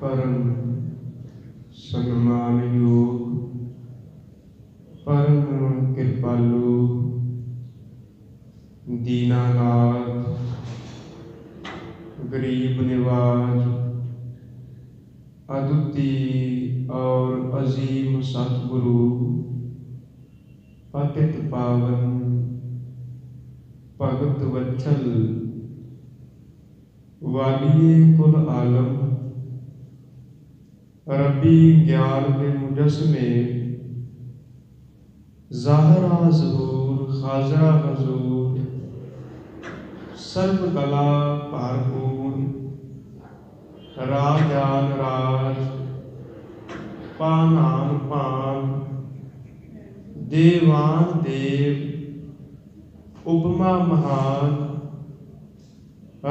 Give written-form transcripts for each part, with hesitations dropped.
परम सन्मानयोग, परम कृपालु, दीनानाथ, गरीब निवाज, अद्वितीय और अजीम सतगुरु, पतित पावन, भगत वत्सल, वालिए कुल आलम, रबी ज्ञान के मुजस्मे, ज़ाहरा ज़हूर खाजरा हजूर, सर्व कला भरपूर, राजान राज, पानान पान, देवान देव, उपमा महान,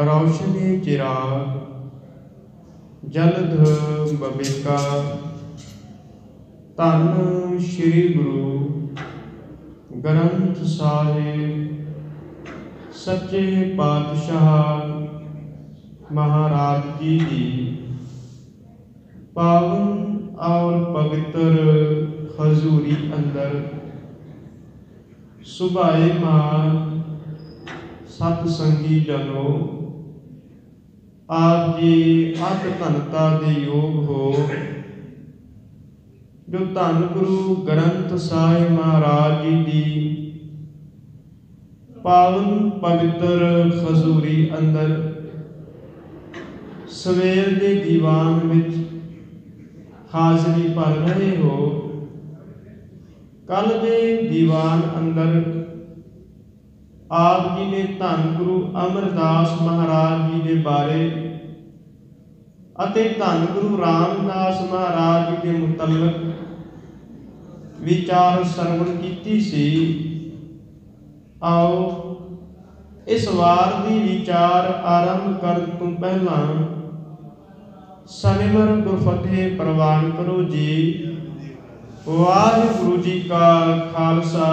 रोशनी चिराग, जलध बबिका, धन श्री गुरु ग्रंथ साहिब सच्चे पातशाह महाराज जी की पावन और पवित्र हजूरी अंदर सुभाएमान सतसंगी जनों, आप जी अत धनता दे योग हो जो धन गुरु ग्रंथ साहिब महाराज जी की पावन पवित्र खजूरी अंदर सवेर के दीवान विच हाजरी भर रहे हो। कल के दीवान अंदर आप जी ने धन गुरु अमरदास महाराज जी के बारे अते धन गुरु रामदास महाराज जी के मुतलक विचार सरवण की सी। आओ इस वार की विचार आरंभ कर तो पहला सनिमर गुरफतेह प्रवान करो जी। वाहिगुरु जी का खालसा,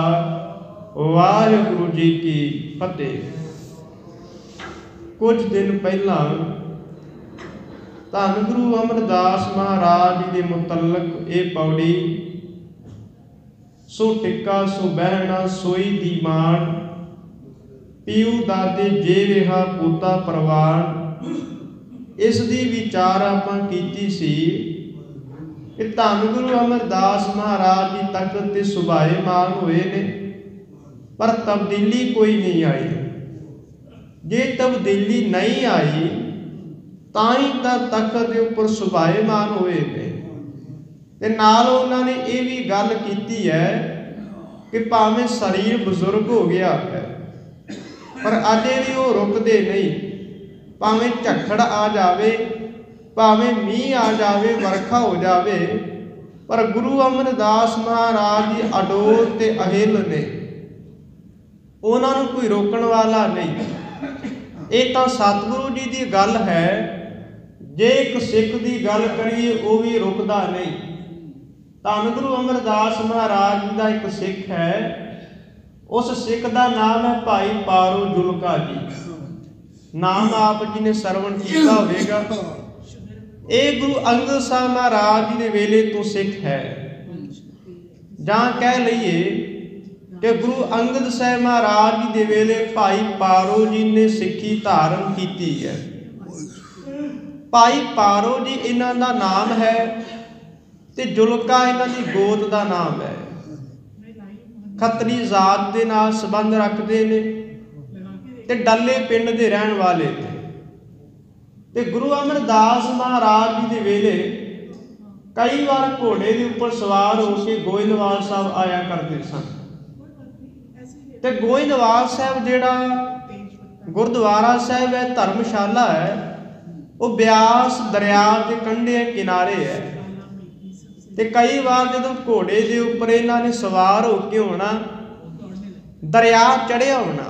वाहिगुरु जी की फतेह। कुछ दिन पहला धन गुरु अमरदास महाराज जी के मुतलक ये पौड़ी, सो टिक्का सो बहना सोई दीमान, पीऊ दादे जे रिहा पोता परवान। इस दी विचार आपां कीती सी कि धन गुरु अमरदास महाराज जी तख्त ते सुभाएमान होए ने, पर तब्दीली कोई नहीं आई। जे तब्दीली नहीं आई ताई तां तख्त के उपर सुभाएमान होए ने। ते नाल उन्होंने ये भी गल कीती है कि भावें शरीर बजुर्ग हो गया है पर अजे भी वो रुकते नहीं। भावें झक्खड़ आ जावे, भावें मीह आ जावे, वरखा हो जावे, पर गुरु अमरदास महाराज जी अडोल ते अहिल ने, उन्होंने कोई रोकण वाला नहीं। ये तो सतगुरु जी की गल है। जे एक सिख की गल करिए वो भी रुकता नहीं। धन गुरु अमरदास महाराज जी का एक सिख है, उस सिख का नाम है भाई पारो जुलका जी। नाम आप जी ने सरवण किया होगा। ये गुरु अंगद साहब महाराज जी के वेले तो सिख है, जहाँ कह लीए कि गुरु अंगद साहब महाराज जी के वेले भाई पारो जी ने सिक्खी धारण की है। भाई पारो जी इन्हां दा नाम है ते जुलका इन्हां दी गोद का नाम है। खतरी जात के नाल संबंध रखते ने ते डल्ले पिंड के रहन वाले थे। ते गुरु अमरदास महाराज जी के वेले कई बार घोड़े के उपर सवार होकर गोइंदवाल साहब आया करते सन। ते गोइंदवाल साहब जिहड़ा गुरुद्वारा साहब है, धर्मशाला है, वो ब्यास दरिया के कंढे किनारे है। ते कई बार जो घोड़े के उपर इन्हां ने सवार होके होना, दरिया चढ़िया होना,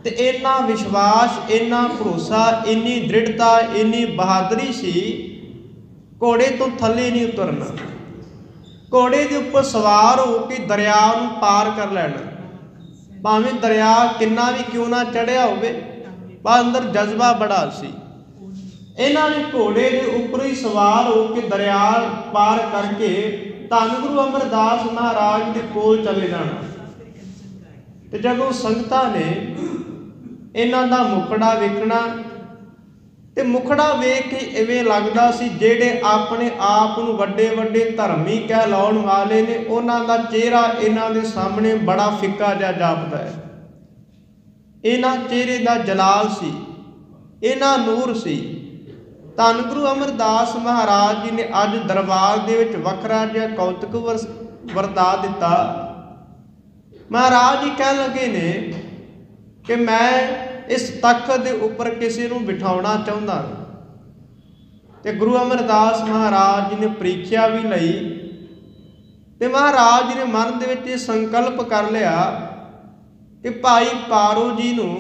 ते इन्ना विश्वास, इन्ना भरोसा, इन्नी दृढ़ता, इन्नी बहादुरी सी, घोड़े तो थले नहीं उतरना, घोड़े के उपर सवार होकर दरिया नूं पार कर लेना। भावें दरिया किन्ना भी क्यों ना चढ़िया होवे, पर अंदर जज्बा बड़ा सी। ਇਹਨਾਂ ਨੇ ਘੋੜੇ ਦੇ ਉੱਪਰ ਹੀ ਸਵਾਰ ਹੋ ਕੇ ਦਰਿਆ ਪਾਰ ਕਰਕੇ ਧੰਨ ਗੁਰੂ ਅਮਰਦਾਸ ਮਹਾਰਾਜ ਦੇ ਕੋਲ ਚਲੇ ਜਾਣਾ। ਤੇ ਜਦੋਂ ਸੰਗਤਾਂ ਨੇ ਇਹਨਾਂ ਦਾ ਮੁਖੜਾ ਵੇਖਣਾ ਤੇ ਮੁਖੜਾ ਵੇਖ ਕੇ ਇਵੇਂ ਲੱਗਦਾ ਸੀ ਜਿਹੜੇ ਆਪਣੇ ਆਪ ਨੂੰ ਵੱਡੇ ਵੱਡੇ ਧਰਮੀ ਕਹਿਲਾਉਣ ਵਾਲੇ ਨੇ, ਉਹਨਾਂ ਦਾ ਚਿਹਰਾ ਇਹਨਾਂ ਦੇ ਸਾਹਮਣੇ ਬੜਾ ਫਿੱਕਾ ਜਿਹਾ ਜਾਪਦਾ ਹੈ। ਇਹਨਾਂ ਚਿਹਰੇ ਦਾ ਜਲਾਲ ਸੀ, ਇਹਨਾਂ ਨੂਰ ਸੀ। ਧੰਨ ਗੁਰੂ ਅਮਰਦਾਸ ਮਹਾਰਾਜ ਜੀ ਨੇ ਅੱਜ ਦਰਬਾਰ ਦੇ ਵਿੱਚ ਵੱਖਰਾ ਜਿਹਾ ਕੌਤਕ ਵਰਤਾ ਦਿੱਤਾ। ਮਹਾਰਾਜ ਜੀ ਕਹਿਣ ਲੱਗੇ ਨੇ ਕਿ ਮੈਂ ਇਸ ਤਖਤ ਦੇ ਉੱਪਰ ਕਿਸੇ ਨੂੰ ਬਿਠਾਉਣਾ ਚਾਹੁੰਦਾ। ਤੇ ਗੁਰੂ ਅਮਰਦਾਸ ਮਹਾਰਾਜ ਜੀ ਨੇ ਪ੍ਰੀਖਿਆ ਵੀ ਲਈ ਤੇ ਮਹਾਰਾਜ ਜੀ ਨੇ ਮਨ ਦੇ ਵਿੱਚ ਇਹ ਸੰਕਲਪ ਕਰ ਲਿਆ ਕਿ ਭਾਈ ਪਾਰੋ ਜੀ ਨੂੰ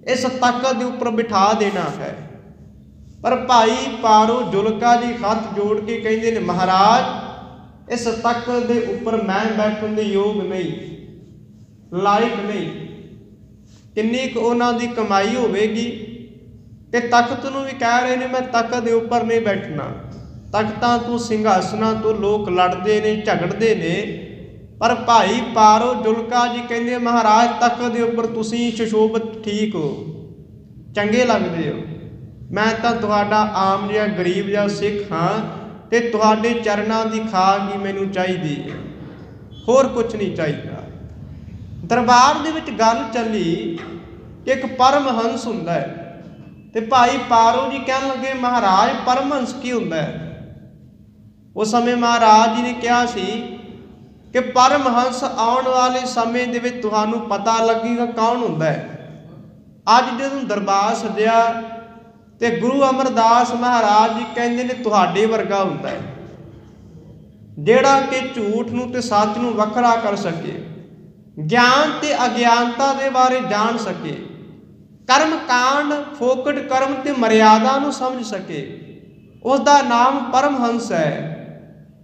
ਇਸ ਤਖਤ ਦੇ ਉੱਪਰ ਬਿਠਾ ਦੇਣਾ ਹੈ। ਪਰ ਭਾਈ ਪਾਰੋ ਜੁਲਕਾ ਜੀ ਹੱਥ ਜੋੜ ਕੇ ਕਹਿੰਦੇ ਨੇ, ਮਹਾਰਾਜ ਇਸ ਤਖਤ ਦੇ ਉੱਪਰ ਮੈਂ ਬੈਠਣ ਦੇ ਯੋਗ ਨਹੀਂ, ਲਾਇਕ ਨਹੀਂ। ਕਿੰਨੀ ਕੁ ਉਹਨਾਂ ਦੀ ਕਮਾਈ ਹੋਵੇਗੀ ਤੇ ਤਖਤ ਨੂੰ ਵੀ ਕਹਿ ਰਹੇ ਨੇ ਮੈਂ ਤਖਤ ਦੇ ਉੱਪਰ ਨਹੀਂ ਬੈਠਣਾ। ਤਖਤਾਂ ਤੋਂ ਸਿੰਘਾਸਨਾਂ ਤੋਂ ਲੋਕ ਲੜਦੇ ਨੇ, ਝਗੜਦੇ ਨੇ, ਪਰ ਭਾਈ ਪਾਰੋ ਜੁਲਕਾ ਜੀ ਕਹਿੰਦੇ ਮਹਾਰਾਜ ਤਖਤ ਦੇ ਉੱਪਰ ਤੁਸੀਂ ਸੁਸ਼ੋਭਿਤ ਠੀਕ ਹੋ, ਚੰਗੇ ਲੱਗਦੇ ਹੋ। ਮੈਂ ਤਾਂ ਤੁਹਾਡਾ ਆਮ ਜਿਹਾ ਗਰੀਬ ਜਿਹਾ ਸਿੱਖ ਹਾਂ ਤੇ ਤੁਹਾਡੇ ਚਰਨਾਂ ਦੀ ਖਾਕ ਹੀ ਮੈਨੂੰ ਚਾਹੀਦੀ ਹੈ, ਹੋਰ ਕੁਛ ਨਹੀਂ ਚਾਹੀਦਾ। ਦਰਬਾਰ ਦੇ ਵਿੱਚ ਗੱਲ ਚੱਲੀ ਕਿ ਇੱਕ ਪਰਮਹੰਸ ਹੁੰਦਾ ਹੈ ਤੇ ਭਾਈ ਪਾਰੋ ਜੀ ਕਹਿਣ ਲੱਗੇ ਮਹਾਰਾਜ ਪਰਮਹੰਸ ਕੀ ਹੁੰਦਾ ਹੈ? ਉਸ ਸਮੇਂ ਮਹਾਰਾਜ ਜੀ ਨੇ ਕਿਹਾ ਸੀ ਕਿ ਪਰਮਹੰਸ ਆਉਣ ਵਾਲੇ ਸਮੇਂ ਦੇ ਵਿੱਚ ਤੁਹਾਨੂੰ ਪਤਾ ਲੱਗੇਗਾ ਕੌਣ ਹੁੰਦਾ ਹੈ। ਅੱਜ ਜਦੋਂ ਦਰਬਾਰ ਸਜਿਆ ਤੇ ਗੁਰੂ ਅਮਰਦਾਸ ਮਹਾਰਾਜ ਜੀ ਕਹਿੰਦੇ ਨੇ ਤੁਹਾਡੇ ਵਰਗਾ ਹੁੰਦਾ ਹੈ, ਜਿਹੜਾ ਕਿ ਝੂਠ ਨੂੰ ਤੇ ਸੱਚ ਨੂੰ ਵੱਖਰਾ ਕਰ ਸਕੇ, ਗਿਆਨ ਤੇ ਅਗਿਆਨਤਾ ਦੇ ਬਾਰੇ ਜਾਣ ਸਕੇ, ਕਰਮ ਕਾਂਡ ਫੋਕਟ ਕਰਮ ਤੇ ਮਰਿਆਦਾ ਨੂੰ ਸਮਝ ਸਕੇ। ਉਸ ਦਾ ਨਾਮ ਪਰਮਹੰਸ ਹੈ।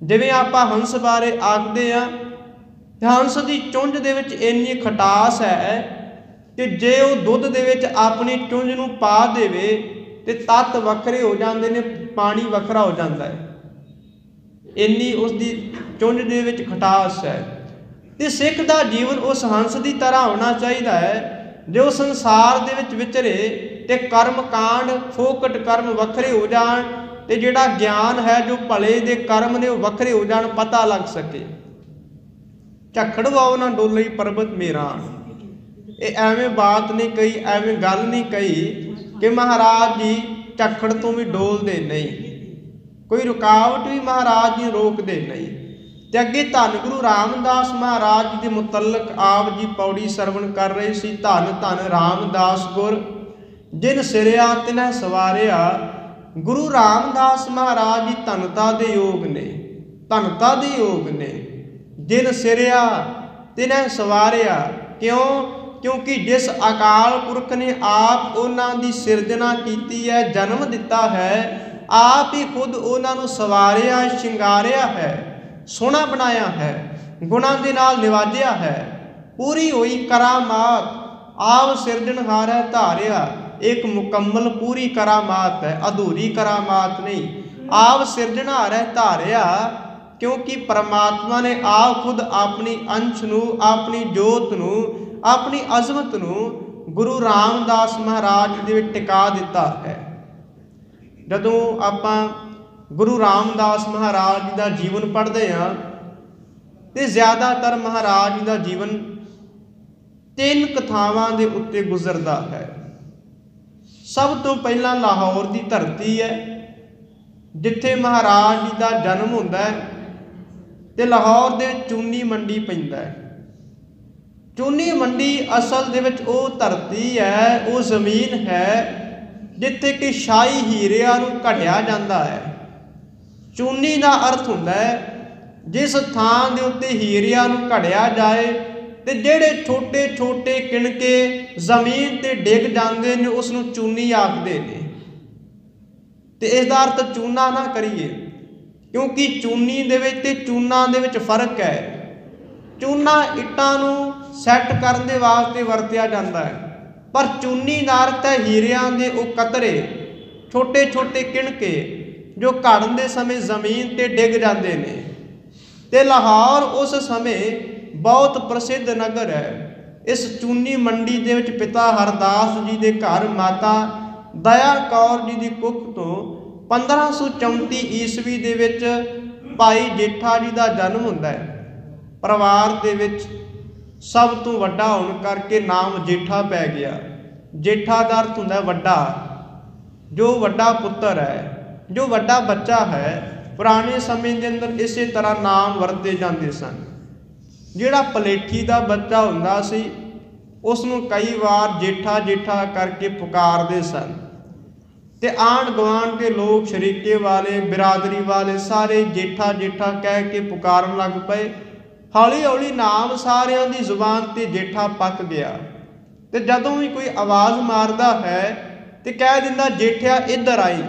ਜਿਵੇਂ ਆਪਾਂ ਹੰਸ ਬਾਰੇ ਆਖਦੇ ਹਾਂ, ਹੰਸ ਦੀ ਚੁੰਝ ਦੇ ਵਿੱਚ ਇੰਨੀ ਖਟਾਸ ਹੈ ਕਿ ਜੇ ਉਹ ਦੁੱਧ ਦੇ ਵਿੱਚ ਆਪਣੀ ਚੁੰਝ ਨੂੰ ਪਾ ਦੇਵੇ ਤੇ ਤੱਤ ਵੱਖਰੇ ਹੋ ਜਾਂਦੇ ਨੇ, ਪਾਣੀ ਵੱਖਰਾ ਹੋ ਜਾਂਦਾ ਹੈ, ਇੰਨੀ ਉਸ ਦੀ ਚੁੰਝ ਦੇ ਵਿੱਚ ਖਟਾਸ ਹੈ। ਤੇ ਸਿੱਖ ਦਾ ਜੀਵਨ ਉਸ ਹੰਸ ਦੀ ਤਰ੍ਹਾਂ ਹੋਣਾ ਚਾਹੀਦਾ ਹੈ ਜੋ ਸੰਸਾਰ ਦੇ ਵਿੱਚ ਵਿਚਰੇ ਤੇ ਕਰਮ ਕਾਂਡ ਫੋਕਟ ਕਰਮ ਵੱਖਰੇ ਹੋ ਜਾਣ ਤੇ ਜਿਹੜਾ ਗਿਆਨ ਹੈ ਜੋ ਭਲੇ ਦੇ ਕਰਮ ਨੇ ਉਹ ਵੱਖਰੇ ਹੋ ਜਾਣ, ਪਤਾ ਲੱਗ ਸਕੇ। ਝੱਖੜ ਵਾਓ ਨਾ ਡੋਲਈ ਪਰਬਤ ਮੇਰਾ, ਇਹ ਐਵੇਂ ਬਾਤ ਨਹੀਂ ਕਹੀ, ਐਵੇਂ ਗੱਲ ਨਹੀਂ ਕਹੀ ਕਿ ਮਹਾਰਾਜ ਜੀ ਝੱਖੜ ਤੋਂ ਵੀ ਡੋਲਦੇ ਨਹੀਂ, ਕੋਈ ਰੁਕਾਵਟ ਵੀ ਮਹਾਰਾਜ ਜੀ ਰੋਕਦੇ ਨਹੀਂ। ਤੇ ਅੱਗੇ ਧੰਨ ਗੁਰੂ ਰਾਮਦਾਸ ਮਹਾਰਾਜ ਜੀ ਦੇ ਮੁਤਲਕ ਆਪ ਜੀ ਪੌੜੀ ਸਰਵਣ ਕਰ ਰਹੇ ਸੀ। ਧੰਨ ਧੰਨ ਰਾਮਦਾਸ ਗੁਰ ਜਿਨ ਸਿਰਿਆ ਤਿਨੈ ਸਵਾਰਿਆ। ਗੁਰੂ ਰਾਮਦਾਸ ਮਹਾਰਾਜ ਜੀ ਧਨਤਾ ਦੇ ਯੋਗ ਨੇ, ਧਨਤਾ ਦੇ ਯੋਗ ਨੇ। ਜਿਨ ਸਿਰਿਆ ਤਿਨੈ ਸਵਾਰਿਆ, ਕਿਉਂ? ਕਿਉਂਕਿ ਜਿਸ ਅਕਾਲ ਪੁਰਖ ਨੇ ਆਪ ਉਹਨਾਂ ਦੀ ਸਿਰਜਣਾ ਕੀਤੀ ਹੈ, ਜਨਮ ਦਿੱਤਾ ਹੈ, ਆਪ ਹੀ ਖੁਦ ਉਹਨਾਂ ਨੂੰ ਸਵਾਰਿਆ, ਸ਼ਿੰਗਾਰਿਆ ਹੈ, ਸੋਹਣਾ ਬਣਾਇਆ ਹੈ, ਗੁਣਾਂ ਦੇ ਨਾਲ ਨਿਵਾਜਿਆ ਹੈ। ਪੂਰੀ ਹੋਈ ਕਰਾਮਾਤ ਆਪ ਸਿਰਜਣਹਾਰ ਹੈ ਧਾਰਿਆ। ਇੱਕ ਮੁਕੰਮਲ ਪੂਰੀ ਕਰਾਮਾਤ ਹੈ, ਅਧੂਰੀ ਕਰਾਮਾਤ ਨਹੀਂ। ਆਪ ਸਿਰਜਣਹਾਰ ਹੈ ਧਾਰਿਆ, ਕਿਉਂਕਿ ਪਰਮਾਤਮਾ ਨੇ ਆਪ ਖੁਦ ਆਪਣੀ ਅੰਸ਼ ਨੂੰ, ਆਪਣੀ ਜੋਤ ਨੂੰ, ਆਪਣੀ ਅਜ਼ਮਤ ਨੂੰ ਗੁਰੂ ਰਾਮਦਾਸ ਮਹਾਰਾਜ ਦੇ ਵਿੱਚ ਟਿਕਾ ਦਿੱਤਾ ਹੈ। ਜਦੋਂ ਆਪਾਂ ਗੁਰੂ ਰਾਮਦਾਸ ਮਹਾਰਾਜ ਜੀ ਦਾ ਜੀਵਨ ਪੜ੍ਹਦੇ ਹਾਂ ਤੇ ਜ਼ਿਆਦਾਤਰ ਮਹਾਰਾਜ ਜੀ ਦਾ ਜੀਵਨ 3 ਕਥਾਵਾਂ ਦੇ ਉੱਤੇ ਗੁਜ਼ਰਦਾ ਹੈ। ਸਭ ਤੋਂ ਪਹਿਲਾਂ ਲਾਹੌਰ ਦੀ ਧਰਤੀ ਹੈ ਜਿੱਥੇ ਮਹਾਰਾਜ ਜੀ ਦਾ ਜਨਮ ਹੁੰਦਾ ਹੈ ਤੇ ਲਾਹੌਰ ਦੇ ਚੂਨੀ ਮੰਡੀ ਪੈਂਦਾ ਹੈ। ਚੂਨੀ ਮੰਡੀ ਅਸਲ ਦੇ ਵਿੱਚ ਉਹ ਧਰਤੀ ਹੈ, ਉਹ ਜ਼ਮੀਨ ਹੈ ਜਿੱਥੇ ਕਿ ਸ਼ਾਹੀ ਹੀਰਿਆਂ ਨੂੰ ਘੜਿਆ ਜਾਂਦਾ ਹੈ। ਚੂਨੀ ਦਾ ਅਰਥ ਹੁੰਦਾ ਹੈ ਜਿਸ ਥਾਂ ਦੇ ਉੱਤੇ ਹੀਰਿਆਂ ਨੂੰ ਘੜਿਆ ਜਾਏ ਤੇ ਜਿਹੜੇ ਛੋਟੇ ਛੋਟੇ ਕਿਣਕੇ ਜ਼ਮੀਨ ਤੇ ਡਿੱਗ ਜਾਂਦੇ ਨੇ ਉਸ ਨੂੰ ਚੂਨੀ ਆਖਦੇ ਨੇ। ਤੇ ਇਸ ਦਾ ਅਰਥ ਚੂਨਾ ਨਾ ਕਰੀਏ, ਕਿਉਂਕਿ ਚੂਨੀ ਦੇ ਵਿੱਚ ਤੇ ਚੂਨਾ ਦੇ ਵਿੱਚ ਫਰਕ ਹੈ। ਚੂਨਾ ਇੱਟਾਂ ਨੂੰ ਸੈੱਟ ਕਰਨ ਦੇ ਵਾਸਤੇ ਵਰਤਿਆ ਜਾਂਦਾ ਹੈ, ਪਰ ਚੂਨੀ ਦਾ ਅਰਥ ਹੈ ਹੀਰਿਆਂ ਦੇ ਉਹ ਕਤਰੇ, छोटे छोटे किणके जो घड़न दे समय जमीन ते डिग जाते ने। ते लाहौर उस समय बहुत प्रसिद्ध नगर है। इस चूनी मंडी दे विच पिता हरदास जी के घर माता दया कौर जी की कुख तो 1534 ईस्वी दे विच भाई जेठा जी का जन्म हुंदा है। परिवार दे विच सब तो वड्डा होने करके नाम जेठा पै गया। जेठा का अर्थ हुंदा वड्डा, जो वड्डा पुत्र है, जो वड्डा बच्चा है। पुराने समय के अंदर इसे तरह नाम वरते जाते सन। जिहड़ा पलेठी का बच्चा हुंदा सी उसनूं कई बार जेठा जेठा करके पुकारदे सन ते आंढ गुआंढ के लोग शरीके वाले बिरादरी वाले सारे जेठा जेठा कह के पुकारन लग पए। हौली हौली नाम सारियां दी जुबान ते जेठा पक गया ते जदों भी कोई आवाज़ मारदा है ते कह दिंदा जेठिया इधर आई।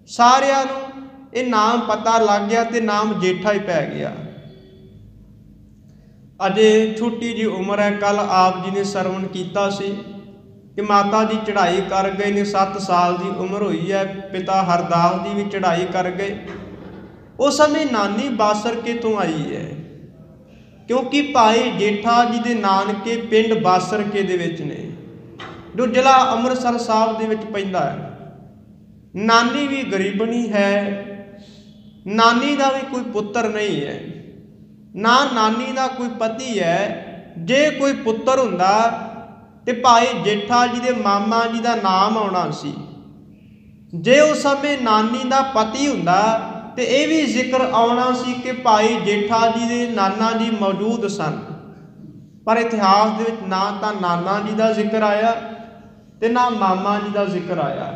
सारियां नूं ये नाम पता लग गया ते नाम जेठा ही पै गया। अजे छोटी जी उम्र है। कल आप जी ने सरवण किया सी कि माता जी चढ़ाई कर गए ने, 7 साल की उम्र हुई है। पिता हरदास जी भी चढ़ाई कर गए। उस समय नानी बासरके तो आई है, क्योंकि भाई जेठा जी के नानके पिंड बासरके दे विच ने, जो जिला अमृतसर साहब दे विच पैंदा है। नानी भी गरीबनी है, नानी का भी कोई पुत्र नहीं है, ना नानी का कोई पति है। जे कोई पुत्र हुंदा ते भाई जेठा जी के मामा जी का नाम आउणा सी। जे उस समय नानी का पति हुंदा ते यह भी जिक्र आउणा सी कि भाई जेठा जी के नाना जी मौजूद सन। पर इतिहास दे विच ना तो नाना जी का जिक्र आया ते ना मामा जी का जिक्र आया।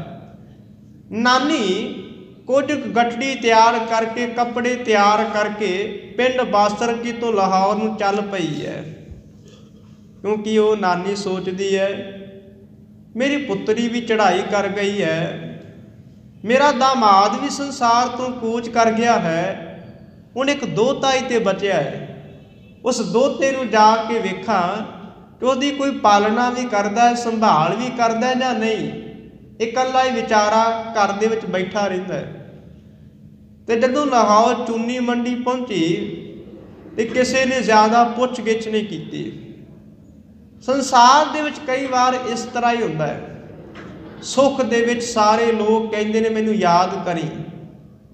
नानी कुछ गठड़ी तैयार करके कपड़े तैयार करके पिंड बासरके तो लाहौर नूं चल पई है, क्योंकि वो नानी सोचती है मेरी पुत्री भी चढ़ाई कर गई है, मेरा दामाद भी संसार तो कूच कर गया है, हुण एक दोता ही ते बचिया है। उस दोते नूं जाके वेखां कि उसदी कोई पालना भी करदा है, संभाल भी करदा है जां नहीं। इकल्ला ही विचारा घर दे विच बैठा रहिंदा है। ते जदों लाहौर चूनी मंडी पहुंची ते किसी ने ज़्यादा पुछ गिछ नहीं की। संसार दे विच कई बार इस तरह ही हुंदा है। सुख दे विच सारे लोग कहंदे ने मैनूं याद करी,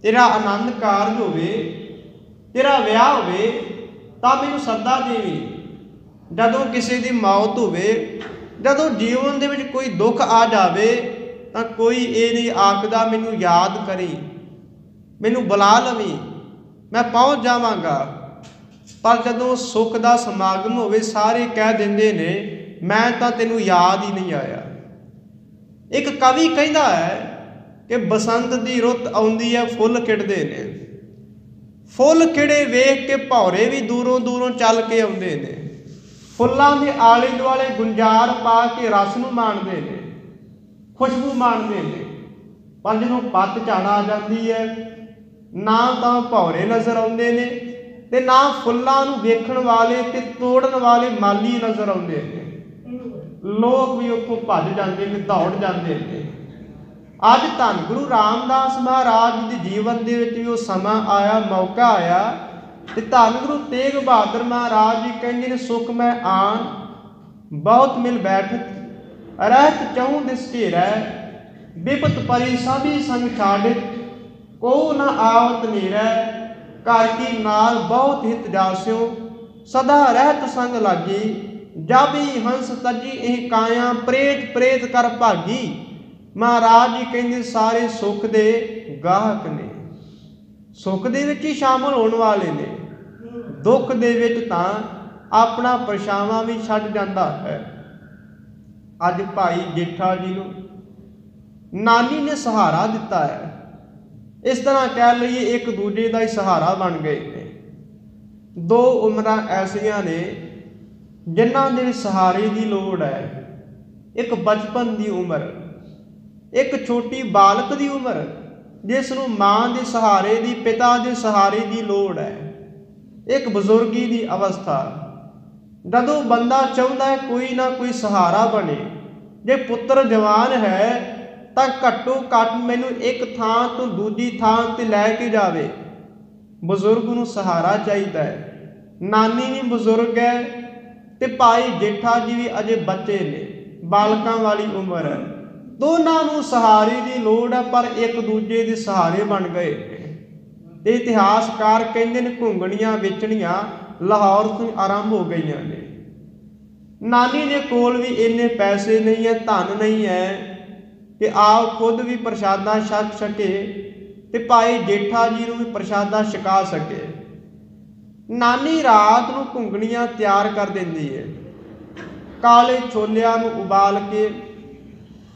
तेरा आनंद कारज होवे, तेरा विआह होवे तां मैनूं सद्दा देवी। जदों किसी दी मौत होवे, जदों जीवन दे विच कोई दुख आ जावे तां कोई ये नहीं आखदा मैनूं याद करी, मैनूं बुला लवी, मैं पहुँच जावांगा। पर जदों सुख का समागम होवे सारे कह देंदे ने मैं तां तैनूं याद ही नहीं आया। एक कवि कहता है कि बसंत की रुत आउंदी है, फुल खिड़दे ने, फुल खिड़े वेख के भौरे भी दूरों दूरों चल के आउंदे ने, फुल्लां दे आले दुआले गुंजार पा के रस नूं माणदे ने, खुशबू माणदे ने। पर जदों पत झड़ आ जाती है ना तां भौरे नज़र आउंदे ने ते ना फुल्लां नूं वेखण वाले ते तोड़न वाले माली नज़र आउंदे ने। लोग भी उत्थों भज जाते हैं, दौड़ जाते हैं। अज धन गुरु रामदास महाराज जी के जीवन दे विच भी वो समा आया, मौका आया ते धन गुरु तेग बहादुर महाराज जी कहंदे ने सुख मैं आन बहुत मिल बैठत, रहत चहूँ दिस घेरै, विपत परी सभी संग छाड़ित, को न आवत नेरै, घर की नाल बहुत हित जास्यो, सदा रहत संग लागी, जब ही हंस तजी एह काया, प्रेत प्रेत कर भागी। महाराज जी कहंदे सारे सुख दे गाहक ने, सुख दे विच ही शामिल होने वाले ने, दुख दे विच तां अपना परछावां भी छड्ड जांदा है। अज भाई जेठा जी नूं नानी ने सहारा दिता है। इस तरह कह लीए एक दूजे का ही सहारा बन गए ने। दो उम्रां ऐसियां ने जिन्हां दे सहारे की लोड़ है। एक बचपन की उम्र, एक छोटी बालक की उम्र जिसनूं मां के सहारे की, पिता के सहारे की लोड़ है। एक बजुर्गी की अवस्था, जदों बंदा चाहुंदा है कोई ना कोई सहारा बने। जे पुत्र जवान है ਤਾਂ ਘੱਟੋ ਘੱਟ ਮੈਨੂੰ ਇੱਕ ਥਾਂ ਤੋਂ ਦੂਜੀ ਥਾਂ ਤੇ ਲੈ ਕੇ ਜਾਵੇ। ਬਜ਼ੁਰਗ ਨੂੰ ਸਹਾਰਾ ਚਾਹੀਦਾ ਹੈ। ਨਾਨੀ ਵੀ ਬਜ਼ੁਰਗ ਹੈ ਤੇ ਭਾਈ ਜੇਠਾ ਜੀ ਵੀ ਅਜੇ ਬੱਚੇ ਨੇ, ਬਾਲਕਾਂ ਵਾਲੀ ਉਮਰ ਹੈ। ਦੋਨਾਂ ਨੂੰ ਸਹਾਰੇ ਦੀ ਲੋੜ ਹੈ, ਪਰ ਇੱਕ ਦੂਜੇ ਦੇ ਸਹਾਰੇ ਬਣ ਗਏ ਤੇ ਇਤਿਹਾਸਕਾਰ ਕਹਿੰਦੇ ਨੇ ਘੁੰਗਣੀਆਂ ਵੇਚਣੀਆਂ ਲਾਹੌਰ ਤੋਂ ਆਰੰਭ ਹੋ ਗਈਆਂ ਨੇ। ਨਾਨੀ ਦੇ ਕੋਲ ਵੀ ਇੰਨੇ ਪੈਸੇ ਨਹੀਂ ਹੈ, ਧਨ ਨਹੀਂ ਹੈ ਕਿ ਆਪ ਖੁਦ ਵੀ ਪ੍ਰਸ਼ਾਦਾ ਛਕ ਸਕੇ ਤੇ ਭਾਈ ਜੇਠਾ ਜੀ ਨੂੰ ਵੀ ਪ੍ਰਸ਼ਾਦਾ ਛਕਾ ਸਕੇ। ਨਾਨੀ ਰਾਤ ਨੂੰ ਘੁੰਗਣੀਆਂ ਤਿਆਰ ਕਰ ਦਿੰਦੀ ਹੈ। ਕਾਲੇ ਛੋਲਿਆਂ ਨੂੰ ਉਬਾਲ ਕੇ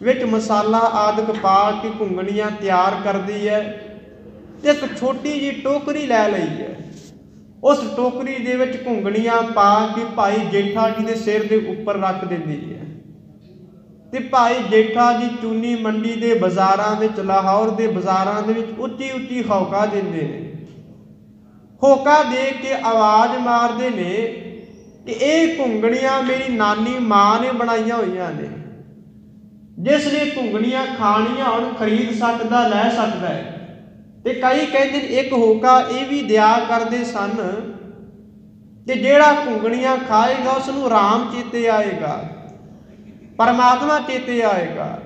ਵਿੱਚ ਮਸਾਲਾ ਆਦਿਕ ਪਾ ਕੇ ਘੁੰਗਣੀਆਂ ਤਿਆਰ ਕਰਦੀ ਹੈ ਤੇ ਇੱਕ ਛੋਟੀ ਜਿਹੀ ਟੋਕਰੀ ਲੈ ਲਈ ਹੈ। ਉਸ ਟੋਕਰੀ ਦੇ ਵਿੱਚ ਘੁੰਗਣੀਆਂ ਪਾ ਕੇ ਭਾਈ ਜੇਠਾ ਜੀ ਦੇ ਸਿਰ ਦੇ ਉੱਪਰ ਰੱਖ ਦਿੰਦੀ ਹੈ ਤੇ ਭਾਈ ਜੇਠਾ ਜੀ ਚੂਨੀ ਮੰਡੀ ਦੇ ਬਾਜ਼ਾਰਾਂ ਵਿੱਚ, ਲਾਹੌਰ ਦੇ ਬਾਜ਼ਾਰਾਂ ਦੇ ਵਿੱਚ ਉੱਚੀ ਉੱਚੀ ਹੌਕਾ ਦਿੰਦੇ ਨੇ। ਹੋਕਾ ਦੇ ਕੇ ਆਵਾਜ਼ ਮਾਰਦੇ ਨੇ ਕਿ ਇਹ ਘੁੰਗਣੀਆਂ ਮੇਰੀ ਨਾਨੀ ਮਾਂ ਨੇ ਬਣਾਈਆਂ ਹੋਈਆਂ ਨੇ। ਜਿਸ ਨੇ ਘੁੰਗਣੀਆਂ ਖਾਣੀਆਂ ਹੁਣ ਖਰੀਦ ਸਕਦਾ, ਲੈ ਸਕਦਾ ਹੈ। ਤੇ ਕਈ ਕਹਿੰਦੇ ਨੇ ਇੱਕ ਹੋਕਾ ਇਹ ਵੀ ਦਿਆ ਕਰਦੇ ਸਨ ਕਿ ਜਿਹੜਾ ਘੁੰਗਣੀਆਂ ਖਾਏਗਾ ਉਸ ਨੂੰ ਰਾਮ ਚੇਤੇ ਆਏਗਾ, ਪਰਮਾਤਮਾ ਚੇਤੇ ਆਏਗਾ।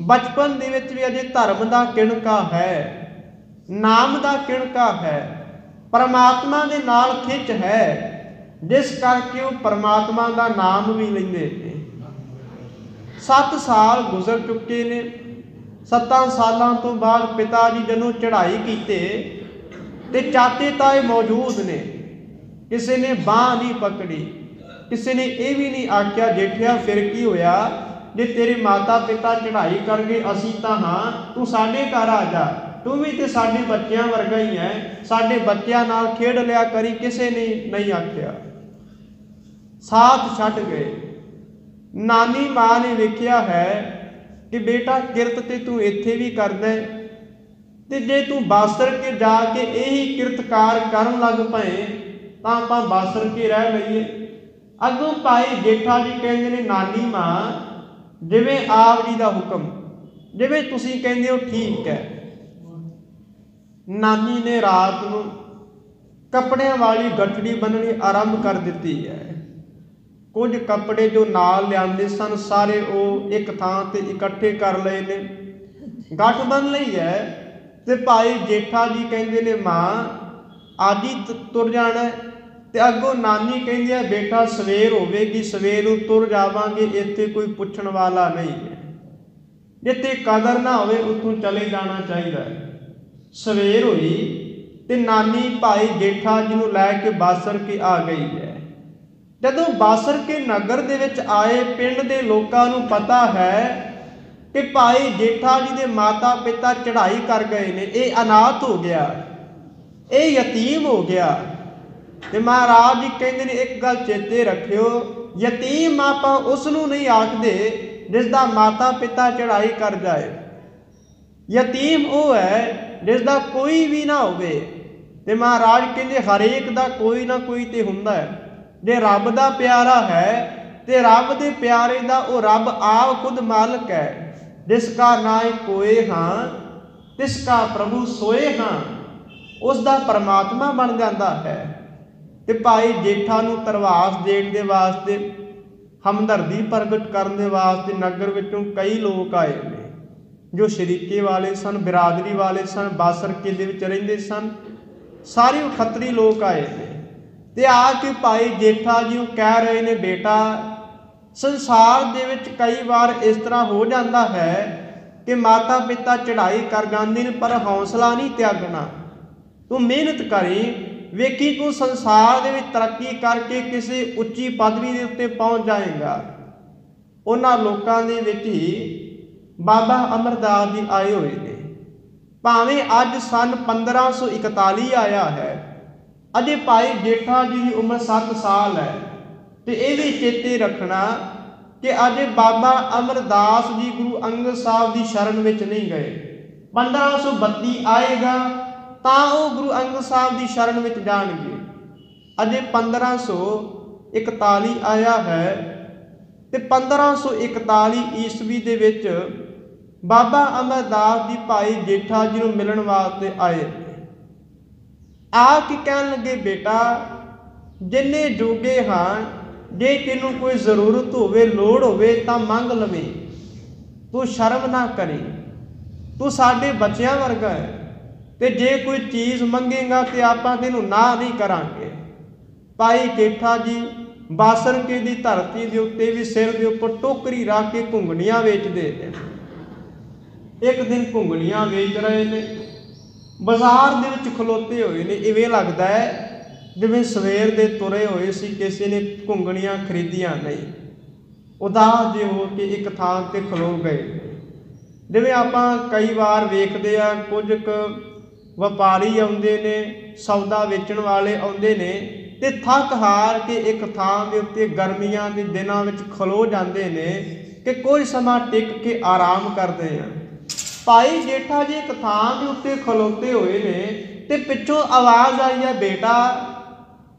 ਬਚਪਨ ਦੇ ਵਿੱਚ ਵੀ ਅਜੇ ਧਰਮ ਦਾ ਕਿਣਕਾ ਹੈ, ਨਾਮ ਦਾ ਕਿਣਕਾ ਹੈ, ਪਰਮਾਤਮਾ ਦੇ ਨਾਲ ਖਿੱਚ ਹੈ, ਜਿਸ ਕਰਕੇ ਉਹ ਪਰਮਾਤਮਾ ਦਾ ਨਾਮ ਵੀ ਲੈਂਦੇ ਨੇ। 7 ਸਾਲ ਗੁਜ਼ਰ ਚੁੱਕੇ ਨੇ। 7 ਸਾਲਾਂ ਤੋਂ ਬਾਅਦ ਪਿਤਾ ਜੀ ਜਦੋਂ ਚੜ੍ਹਾਈ ਕੀਤੇ ਤੇ ਚਾਚੇ ਤਾਏ ਮੌਜੂਦ ਨੇ। ਕਿਸੇ ਨੇ ਬਾਂਹ ਨਹੀਂ ਪਕੜੀ, ਕਿਸੇ ਨੇ ਇਹ ਵੀ ਨਹੀਂ ਆਖਿਆ ਜੇਠਿਆ ਫਿਰ ਕੀ ਹੋਇਆ ਜੇ ਤੇਰੇ ਮਾਤਾ ਪਿਤਾ ਚੜ੍ਹਾਈ ਕਰ ਗਏ, ਅਸੀਂ ਤਾਂ ਹਾਂ, ਤੂੰ ਸਾਡੇ ਘਰ ਆ ਜਾ, ਤੂੰ ਵੀ ਤੇ ਸਾਡੇ ਬੱਚਿਆਂ ਵਰਗਾ ਹੀ ਹੈ, ਸਾਡੇ ਬੱਚਿਆਂ ਨਾਲ ਖੇਡ ਲਿਆ ਕਰੀ। ਕਿਸੇ ਨੇ ਨਹੀਂ ਆਖਿਆ, ਸਾਥ ਛੱਡ ਗਏ। ਨਾਨੀ ਮਾਂ ਨੇ ਵੇਖਿਆ ਹੈ ਕਿ ਬੇਟਾ ਕਿਰਤ ਤੇ ਤੂੰ ਇੱਥੇ ਵੀ ਕਰਦਾ ਤੇ ਜੇ ਤੂੰ ਬਾਸਰ ਕੇ ਜਾ ਕੇ ਇਹੀ ਕਿਰਤਕਾਰ ਕਰਨ ਲੱਗ ਪਏ ਤਾਂ ਆਪਾਂ ਬਾਸਰ ਕੇ ਰਹਿ ਲਈਏ। ਅੱਗੋਂ ਭਾਈ ਜੇਠਾ ਜੀ ਕਹਿੰਦੇ ਨੇ ਨਾਨੀ ਮਾਂ ਜਿਵੇਂ ਆਪ ਜੀ ਦਾ ਹੁਕਮ, ਜਿਵੇਂ ਤੁਸੀਂ ਕਹਿੰਦੇ ਹੋ ਠੀਕ ਹੈ। ਨਾਨੀ ਨੇ ਰਾਤ ਨੂੰ ਕੱਪੜਿਆਂ ਵਾਲੀ ਗੱਠੜੀ ਬੰਨਣੀ ਆਰੰਭ ਕਰ ਦਿੱਤੀ ਹੈ। ਕੁਝ ਕੱਪੜੇ ਜੋ ਨਾਲ ਲਿਆਂਦੇ ਸਨ ਸਾਰੇ ਉਹ ਇੱਕ ਥਾਂ ਤੇ ਇਕੱਠੇ ਕਰ ਲਏ ਨੇ, ਗੱਠ ਬੰਨ ਲਈ ਹੈ। ਤੇ ਭਾਈ ਜੇਠਾ ਜੀ ਕਹਿੰਦੇ ਨੇ ਮਾਂ ਅੱਜ ਹੀ ਤੁਰ ਜਾਣਾ ਤੇ ਅੱਗੋਂ ਨਾਨੀ ਕਹਿੰਦੀ ਹੈ ਬੇਟਾ ਸਵੇਰ ਹੋਵੇਗੀ, ਸਵੇਰ ਨੂੰ ਤੁਰ ਜਾਵਾਂਗੇ, ਇੱਥੇ ਕੋਈ ਪੁੱਛਣ ਵਾਲਾ ਨਹੀਂ ਹੈ, ਜਿੱਥੇ ਕਦਰ ਨਾ ਹੋਵੇ ਉੱਥੋਂ ਚਲੇ ਜਾਣਾ ਚਾਹੀਦਾ ਹੈ। ਸਵੇਰ ਹੋਈ ਤੇ ਨਾਨੀ ਭਾਈ ਜੇਠਾ ਜੀ ਨੂੰ ਲੈ ਕੇ ਬਾਸਰ ਕੇ ਆ ਗਈ ਹੈ। ਜਦੋਂ ਬਾਸਰ ਕੇ ਨਗਰ ਦੇ ਵਿੱਚ ਆਏ, ਪਿੰਡ ਦੇ ਲੋਕਾਂ ਨੂੰ ਪਤਾ ਹੈ ਕਿ ਭਾਈ ਜੇਠਾ ਜੀ ਦੇ ਮਾਤਾ ਪਿਤਾ ਚੜ੍ਹਾਈ ਕਰ ਗਏ ਨੇ, ਇਹ ਅਨਾਥ ਹੋ ਗਿਆ, ਇਹ ਯਤੀਮ ਹੋ ਗਿਆ। ਤੇ ਮਹਾਰਾਜ ਜੀ ਕਹਿੰਦੇ ਨੇ ਇੱਕ ਗੱਲ ਚੇਤੇ ਰੱਖਿਓ, ਯਤੀਮ ਆਪਾਂ ਉਸ ਨੂੰ ਨਹੀਂ ਆਖਦੇ ਜਿਸ ਦਾ ਮਾਤਾ ਪਿਤਾ ਚੜ੍ਹਾਈ ਕਰ ਜਾਏ। ਯਤੀਮ ਉਹ ਹੈ ਜਿਸ ਦਾ ਕੋਈ ਵੀ ਨਾ ਹੋਵੇ। ਤੇ ਮਹਾਰਾਜ ਕਹਿੰਦੇ ਹਰੇਕ ਦਾ ਕੋਈ ਨਾ ਕੋਈ ਤੇ ਹੁੰਦਾ ਹੈ। ਜੇ ਰੱਬ ਦਾ ਪਿਆਰਾ ਹੈ ਤੇ ਰੱਬ ਦੇ ਪਿਆਰੇ ਦਾ ਉਹ ਰੱਬ ਆਪ ਖੁਦ ਮਾਲਕ ਹੈ। ਜਿਸ ਕਾ ਨਾਇ ਕੋਏ ਹਾਂ ਤਿਸ ਕਾ ਪ੍ਰਭੂ ਸੋਏ ਹਾਂ, ਉਸ ਦਾ ਪਰਮਾਤਮਾ ਬਣ ਜਾਂਦਾ ਹੈ। ਤੇ ਭਾਈ ਜੇਠਾ ਨੂੰ ਧਰਵਾਸ ਦੇਣ ਦੇ ਵਾਸਤੇ, ਹਮਦਰਦੀ ਪ੍ਰਗਟ ਕਰਨ ਦੇ ਵਾਸਤੇ ਨਗਰ ਵਿੱਚੋਂ ਕਈ ਲੋਕ ਆਏ ਨੇ ਜੋ ਸ਼ਰੀਕੇ ਵਾਲੇ ਸਨ, ਬਿਰਾਦਰੀ ਵਾਲੇ ਸਨ, ਬਾਸਰਕੇ ਦੇ ਵਿੱਚ ਰਹਿੰਦੇ ਸਨ, ਸਾਰੇ ਉਹ ਖੱਤਰੀ ਲੋਕ ਆਏ ਨੇ। ਤੇ ਆ ਕੇ ਭਾਈ ਜੇਠਾ ਜੀ ਨੂੰ ਕਹਿ ਰਹੇ ਨੇ ਬੇਟਾ ਸੰਸਾਰ ਦੇ ਵਿੱਚ ਕਈ ਵਾਰ ਇਸ ਤਰ੍ਹਾਂ ਹੋ ਜਾਂਦਾ ਹੈ ਕਿ ਮਾਤਾ ਪਿਤਾ ਚੜ੍ਹਾਈ ਕਰ ਜਾਂਦੇ ਨੇ ਪਰ ਹੌਸਲਾ ਨਹੀਂ ਤਿਆਗਣਾ। ਤੂੰ ਮਿਹਨਤ ਕਰੀ, ਵੇਖੀ ਤੂੰ ਸੰਸਾਰ ਦੇ ਵਿੱਚ ਤਰੱਕੀ ਕਰਕੇ ਕਿਸੇ ਉੱਚੀ ਪਦਵੀ ਦੇ ਉੱਤੇ ਪਹੁੰਚ ਜਾਏਗਾ। ਉਹਨਾਂ ਲੋਕਾਂ ਦੇ ਵਿੱਚ ਹੀ ਬਾਬਾ ਅਮਰਦਾਸ ਜੀ ਆਏ ਹੋਏ ਨੇ। ਭਾਵੇਂ ਅੱਜ ਸਨ 1541 ਆਇਆ ਹੈ, ਅਜੇ ਭਾਈ ਜੇਠਾ ਜੀ ਦੀ ਉਮਰ 7 ਸਾਲ ਹੈ। ਤੇ ਇਹ ਵੀ ਚੇਤੇ ਰੱਖਣਾ ਕਿ ਅਜੇ ਬਾਬਾ ਅਮਰਦਾਸ ਜੀ ਗੁਰੂ ਅੰਗਦ ਸਾਹਿਬ ਦੀ ਸ਼ਰਨ ਵਿੱਚ ਨਹੀਂ ਗਏ। 1532 ਆਏਗਾ ਤਾਂ ਉਹ ਗੁਰੂ ਅੰਗਦ ਸਾਹਿਬ ਦੀ ਸ਼ਰਨ ਵਿੱਚ ਜਾਣਗੇ। ਅਜੇ 1541 ਆਇਆ ਹੈ ਤੇ 1541 ਈਸਵੀ ਦੇ ਵਿੱਚ बाबा अमरदास जी भाई जेठा जी नूं मिलण वास्ते आए। आ के कहण लगे, बेटा जिन्ने जोगे हाँ, जे तैनूं कोई जरूरत होवे लोड़ होवे तां मंग लवे, तू शर्म ना करी, तू साडे बच्चियां वर्गा है, ते जे कोई चीज़ मंगेगा तो आपां तैनूं ना नहीं करांगे। भाई जेठा जी बासरके की धरती के उत्ते भी सिर के उपर टोकरी रख के घुंगणियां वेचते हैं। एक दिन घुंगणियां वेच रहे ने, बाजार दे विच खलोते हुए ने, इवें लगता है जिवें सवेर दे तुरे होए सी, किसी ने घुंगणियां खरीदियां नहीं, उदास जे हो के एक थां ते खलो गए। जिवें आपां कई बार वेखदे आ, कुछ क वपारी आउंदे ने, सौदा वेचण वाले आउंदे ने ते थक हार के एक थां दे उत्ते गर्मियां दे दिनां विच खलो जांदे ने कि कुछ समां टिक के आराम करदे आ। भाई जेठा जी एक थां दे उत्ते खलोते हुए ने ते पिछों आवाज़ आई है, बेटा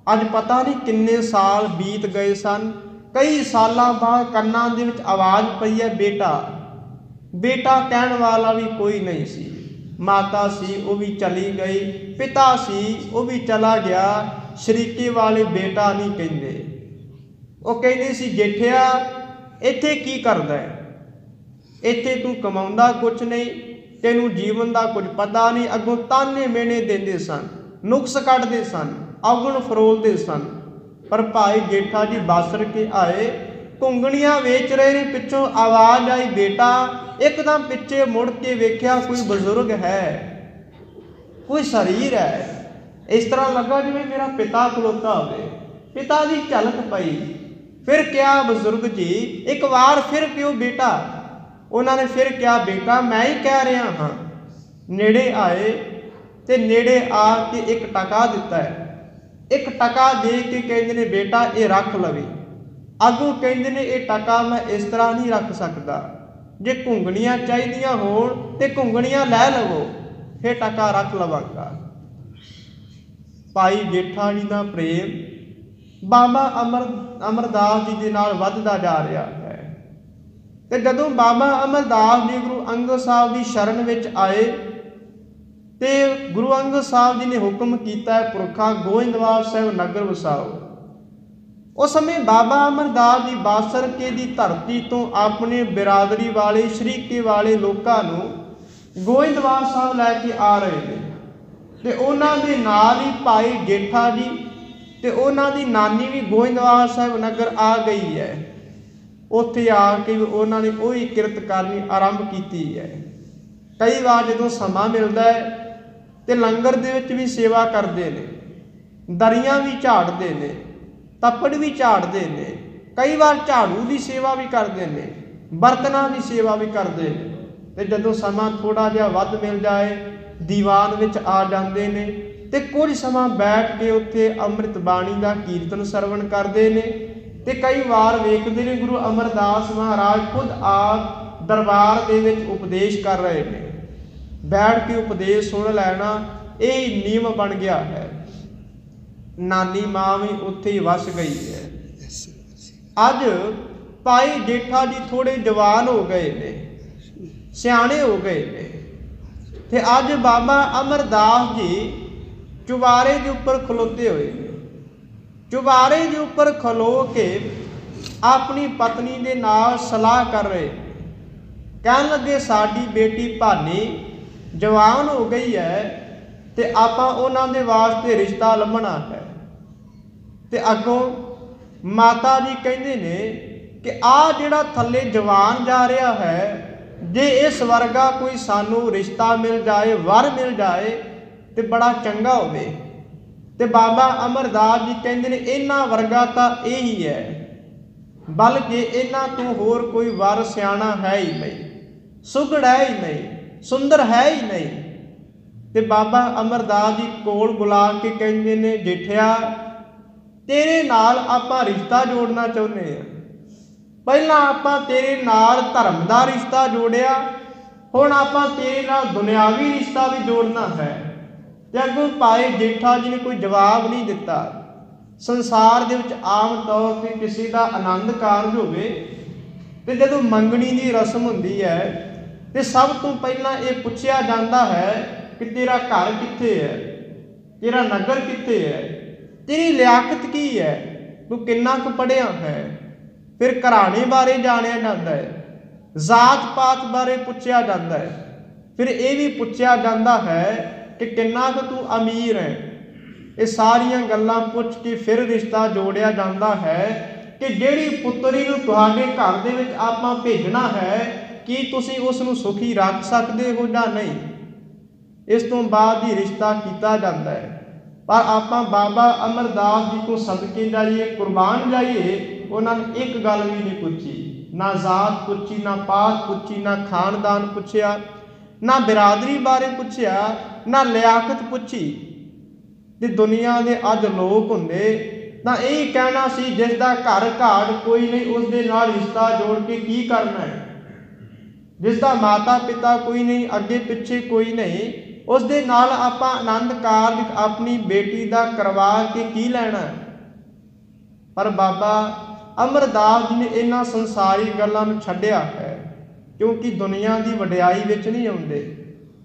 अज पता नहीं किन्ने साल बीत गए सन, कई सालों बाद कन्नां दे विच आवाज़ पई है, बेटा। बेटा कहण वाला भी कोई नहीं सी, माता सी वो भी चली गई, पिता सी वो भी चला गया, शरीके वाले बेटा नहीं कहते। वो कहते सी, जेठिया इत्थे की करदा है, इत्थे तू कमाउंदा कुछ नहीं, तैनूं जीवन का कुछ पता नहीं। अगों ताने मेने देंदे सन, नुक्स कढ़दे सन, अवगुण फरोलते सन। पर भाई जेठा जी बासर के आए, घुंगणियां वेच रहे ने, पिछों आवाज़ आई, बेटा। एकदम पिछे मुड़ के वेख्या, कोई बजुर्ग है, कोई शरीर है, इस तरह लगा जिवें मेरा पिता खलोता होवे। पिता की झलक पई, फिर क्या बजुर्ग जी, एक बार फिर क्यों बेटा। उन्होंने फिर क्या, बेटा मैं ही कह रहा हाँ। नेड़े आए ते नेड़े आके एक टका दिता है, एक टका दे के कहते ने, बेटा ये रख लवे। अगों कहते ने, ये टका मैं इस तरह नहीं रख सकता, जे घुंगणियां चाहिदियां होण ते घुंगणियां लै लवो, फिर टका रख लवांगा। भाई जेठा जी का प्रेम बाबा अमरदास जी के नाल वधदा जा रहा है। ते जदों बाबा अमरदास जी गुरु अंगद साहब की शरण विच आए ते गुरु अंगद साहब जी ने हुक्म किया, पुरखा गोइंदवाल साहिब नगर वसाओ। उस समय बाबा अमरदास जी बासरके की धरती तो अपने बिरादरी वाले शरीके वाले लोगों को गोइंदवाल साहब लैके आ रहे हैं। ते उन्हां दे नाल ही भाई जेठा जी ते उन्हां दी नानी भी गोइंदवाल साहिब नगर आ गई है। उत्थे आके उन्होंने वही किरत करनी आरंभ की है। कई बार जो समा मिलता है तो लंगर दे विच भी सेवा करते हैं, दरियां भी झाड़ते हैं, तपड़ भी झाड़ते हैं, कई बार झाड़ू की सेवा भी करते हैं, बर्तनों की सेवा भी करते हैं। तो जदों समा थोड़ा जिहा वध मिल जाए दीवान विच आ जाते हैं तो कुछ समा बैठ के उत्थे अमृत बाणी का कीर्तन सरवण करते हैं। तो कई बार वेखते हैं गुरु अमरदास महाराज खुद आप दरबार दे विच उपदेश कर रहे हैं, बैठ के उपदेश सुन लेना यही नियम बन गया है। नानी माँ भी उत्थे ही वस गई है। अज भाई जेठा जी थोड़े जवान हो गए ने, सियाणे हो गए ने, ते अज बाबा अमरदास जी चुबारे के उपर खलोते हुए ने। चुबारे के उपर खलो के अपनी पत्नी के नाल सलाह कर रहे, कहन लगे साडी बेटी भानी जवान हो गई है ते आपां उन्हां दे वास्ते रिश्ता लभना है। ते अगों माता जी कहंदे ने कि आ जिहड़ा थल्ले जवान जा रहा है, जे इस वर्गा कोई सानू रिश्ता मिल जाए, वर मिल जाए तो बड़ा चंगा होवे। ते बाबा अमरदास जी कहंदे ने इन्हां वर्गा तां यही है, बल्कि इन्हां तो होर कोई वर सियाणा है ही नहीं, सुघड़ है ही नहीं, सुंदर है ही नहीं। ते बाबा अमरदास जी कोल बुला के कहंदे ने, जेठिया तेरे नाल आपां रिश्ता जोड़ना चाहुंदे आ। पहला आपां तेरे नाल धर्म का रिश्ता जोड़िया, हुण आपां तेरे नाल दुनियावी रिश्ता भी जोड़ना है। ते अगों भाई जेठा जी ने कोई जवाब नहीं दिता। संसार दे विच आम तौर पर किसी का आनंद कारज होवे ते जदों मंगणी की रस्म हुंदी है ਤੇ ਸਭ ਤੋਂ ਪਹਿਲਾਂ ਇਹ ਪੁੱਛਿਆ ਜਾਂਦਾ ਹੈ ਕਿ ਤੇਰਾ ਘਰ ਕਿੱਥੇ ਹੈ, ਤੇਰਾ ਨਗਰ ਕਿੱਥੇ ਹੈ, ਤੇਰੀ ਲਿਆਕਤ ਕੀ ਹੈ, ਤੂੰ ਕਿੰਨਾ ਕੁ ਪੜ੍ਹਿਆ ਹੈ। ਫਿਰ ਘਰਾਣੇ ਬਾਰੇ ਜਾਣਿਆ ਜਾਂਦਾ ਹੈ, ਜ਼ਾਤ ਪਾਤ ਬਾਰੇ ਪੁੱਛਿਆ ਜਾਂਦਾ ਹੈ। ਫਿਰ ਇਹ ਵੀ ਪੁੱਛਿਆ ਜਾਂਦਾ ਹੈ ਕਿ ਕਿੰਨਾ ਕੁ ਤੂੰ ਅਮੀਰ ਹੈ। ਇਹ ਸਾਰੀਆਂ ਗੱਲਾਂ ਪੁੱਛ ਕੇ ਫਿਰ ਰਿਸ਼ਤਾ ਜੋੜਿਆ ਜਾਂਦਾ ਹੈ ਕਿ ਜਿਹੜੀ ਪੁੱਤਰੀ ਨੂੰ ਤੁਹਾਡੇ ਘਰ ਦੇ ਵਿੱਚ ਆਪਾਂ ਭੇਜਣਾ ਹੈ, ਕੀ ਤੁਸੀਂ ਉਸ ਨੂੰ ਸੁਖੀ ਰੱਖ ਸਕਦੇ ਹੋ ਜਾਂ ਨਹੀਂ। ਇਸ ਤੋਂ ਬਾਅਦ ਹੀ ਰਿਸ਼ਤਾ ਕੀਤਾ ਜਾਂਦਾ ਹੈ। ਪਰ ਆਪਾਂ ਬਾਬਾ ਅਮਰਦਾਸ ਜੀ ਤੋਂ ਸਦਕੇ ਜਾਈਏ, ਕੁਰਬਾਨ ਜਾਈਏ, ਉਹਨਾਂ ਨੇ ਇੱਕ ਗੱਲ ਵੀ ਨਹੀਂ ਪੁੱਛੀ, ਨਾ ਜ਼ਾਤ ਪੁੱਛੀ, ਨਾ ਪਾਤ ਪੁੱਛੀ, ਨਾ ਖਾਨਦਾਨ ਪੁੱਛਿਆ, ਨਾ ਬਿਰਾਦਰੀ ਬਾਰੇ ਪੁੱਛਿਆ, ਨਾ ਲਿਆਕਤ ਪੁੱਛੀ। ਤੇ ਦੁਨੀਆ ਦੇ ਅੱਜ ਲੋਕ ਹੁੰਦੇ ਤਾਂ ਇਹ ਕਹਿਣਾ ਸੀ ਜਿਸ ਦਾ ਘਰ ਘਾੜ ਕੋਈ ਨਹੀਂ ਉਸ ਦੇ ਨਾਲ ਰਿਸ਼ਤਾ ਜੋੜ ਕੇ ਕੀ ਕਰਨਾ ਹੈ, ਜਿਸ ਦਾ ਮਾਤਾ ਪਿਤਾ ਕੋਈ ਨਹੀਂ, ਅੱਗੇ ਪਿੱਛੇ ਕੋਈ ਨਹੀਂ, ਉਸ ਦੇ ਨਾਲ ਆਪਾਂ ਆਨੰਦ ਕਾਰਜ ਆਪਣੀ ਬੇਟੀ ਦਾ ਕਰਵਾ ਕੇ ਕੀ ਲੈਣਾ। ਪਰ ਬਾਬਾ ਅਮਰਦਾਸ ਜੀ ਨੇ ਇਹਨਾਂ ਸੰਸਾਰੀ ਗੱਲਾਂ ਨੂੰ ਛੱਡਿਆ ਹੈ, ਕਿਉਂਕਿ ਦੁਨੀਆ ਦੀ ਵਡਿਆਈ ਵਿੱਚ ਨਹੀਂ ਆਉਂਦੇ।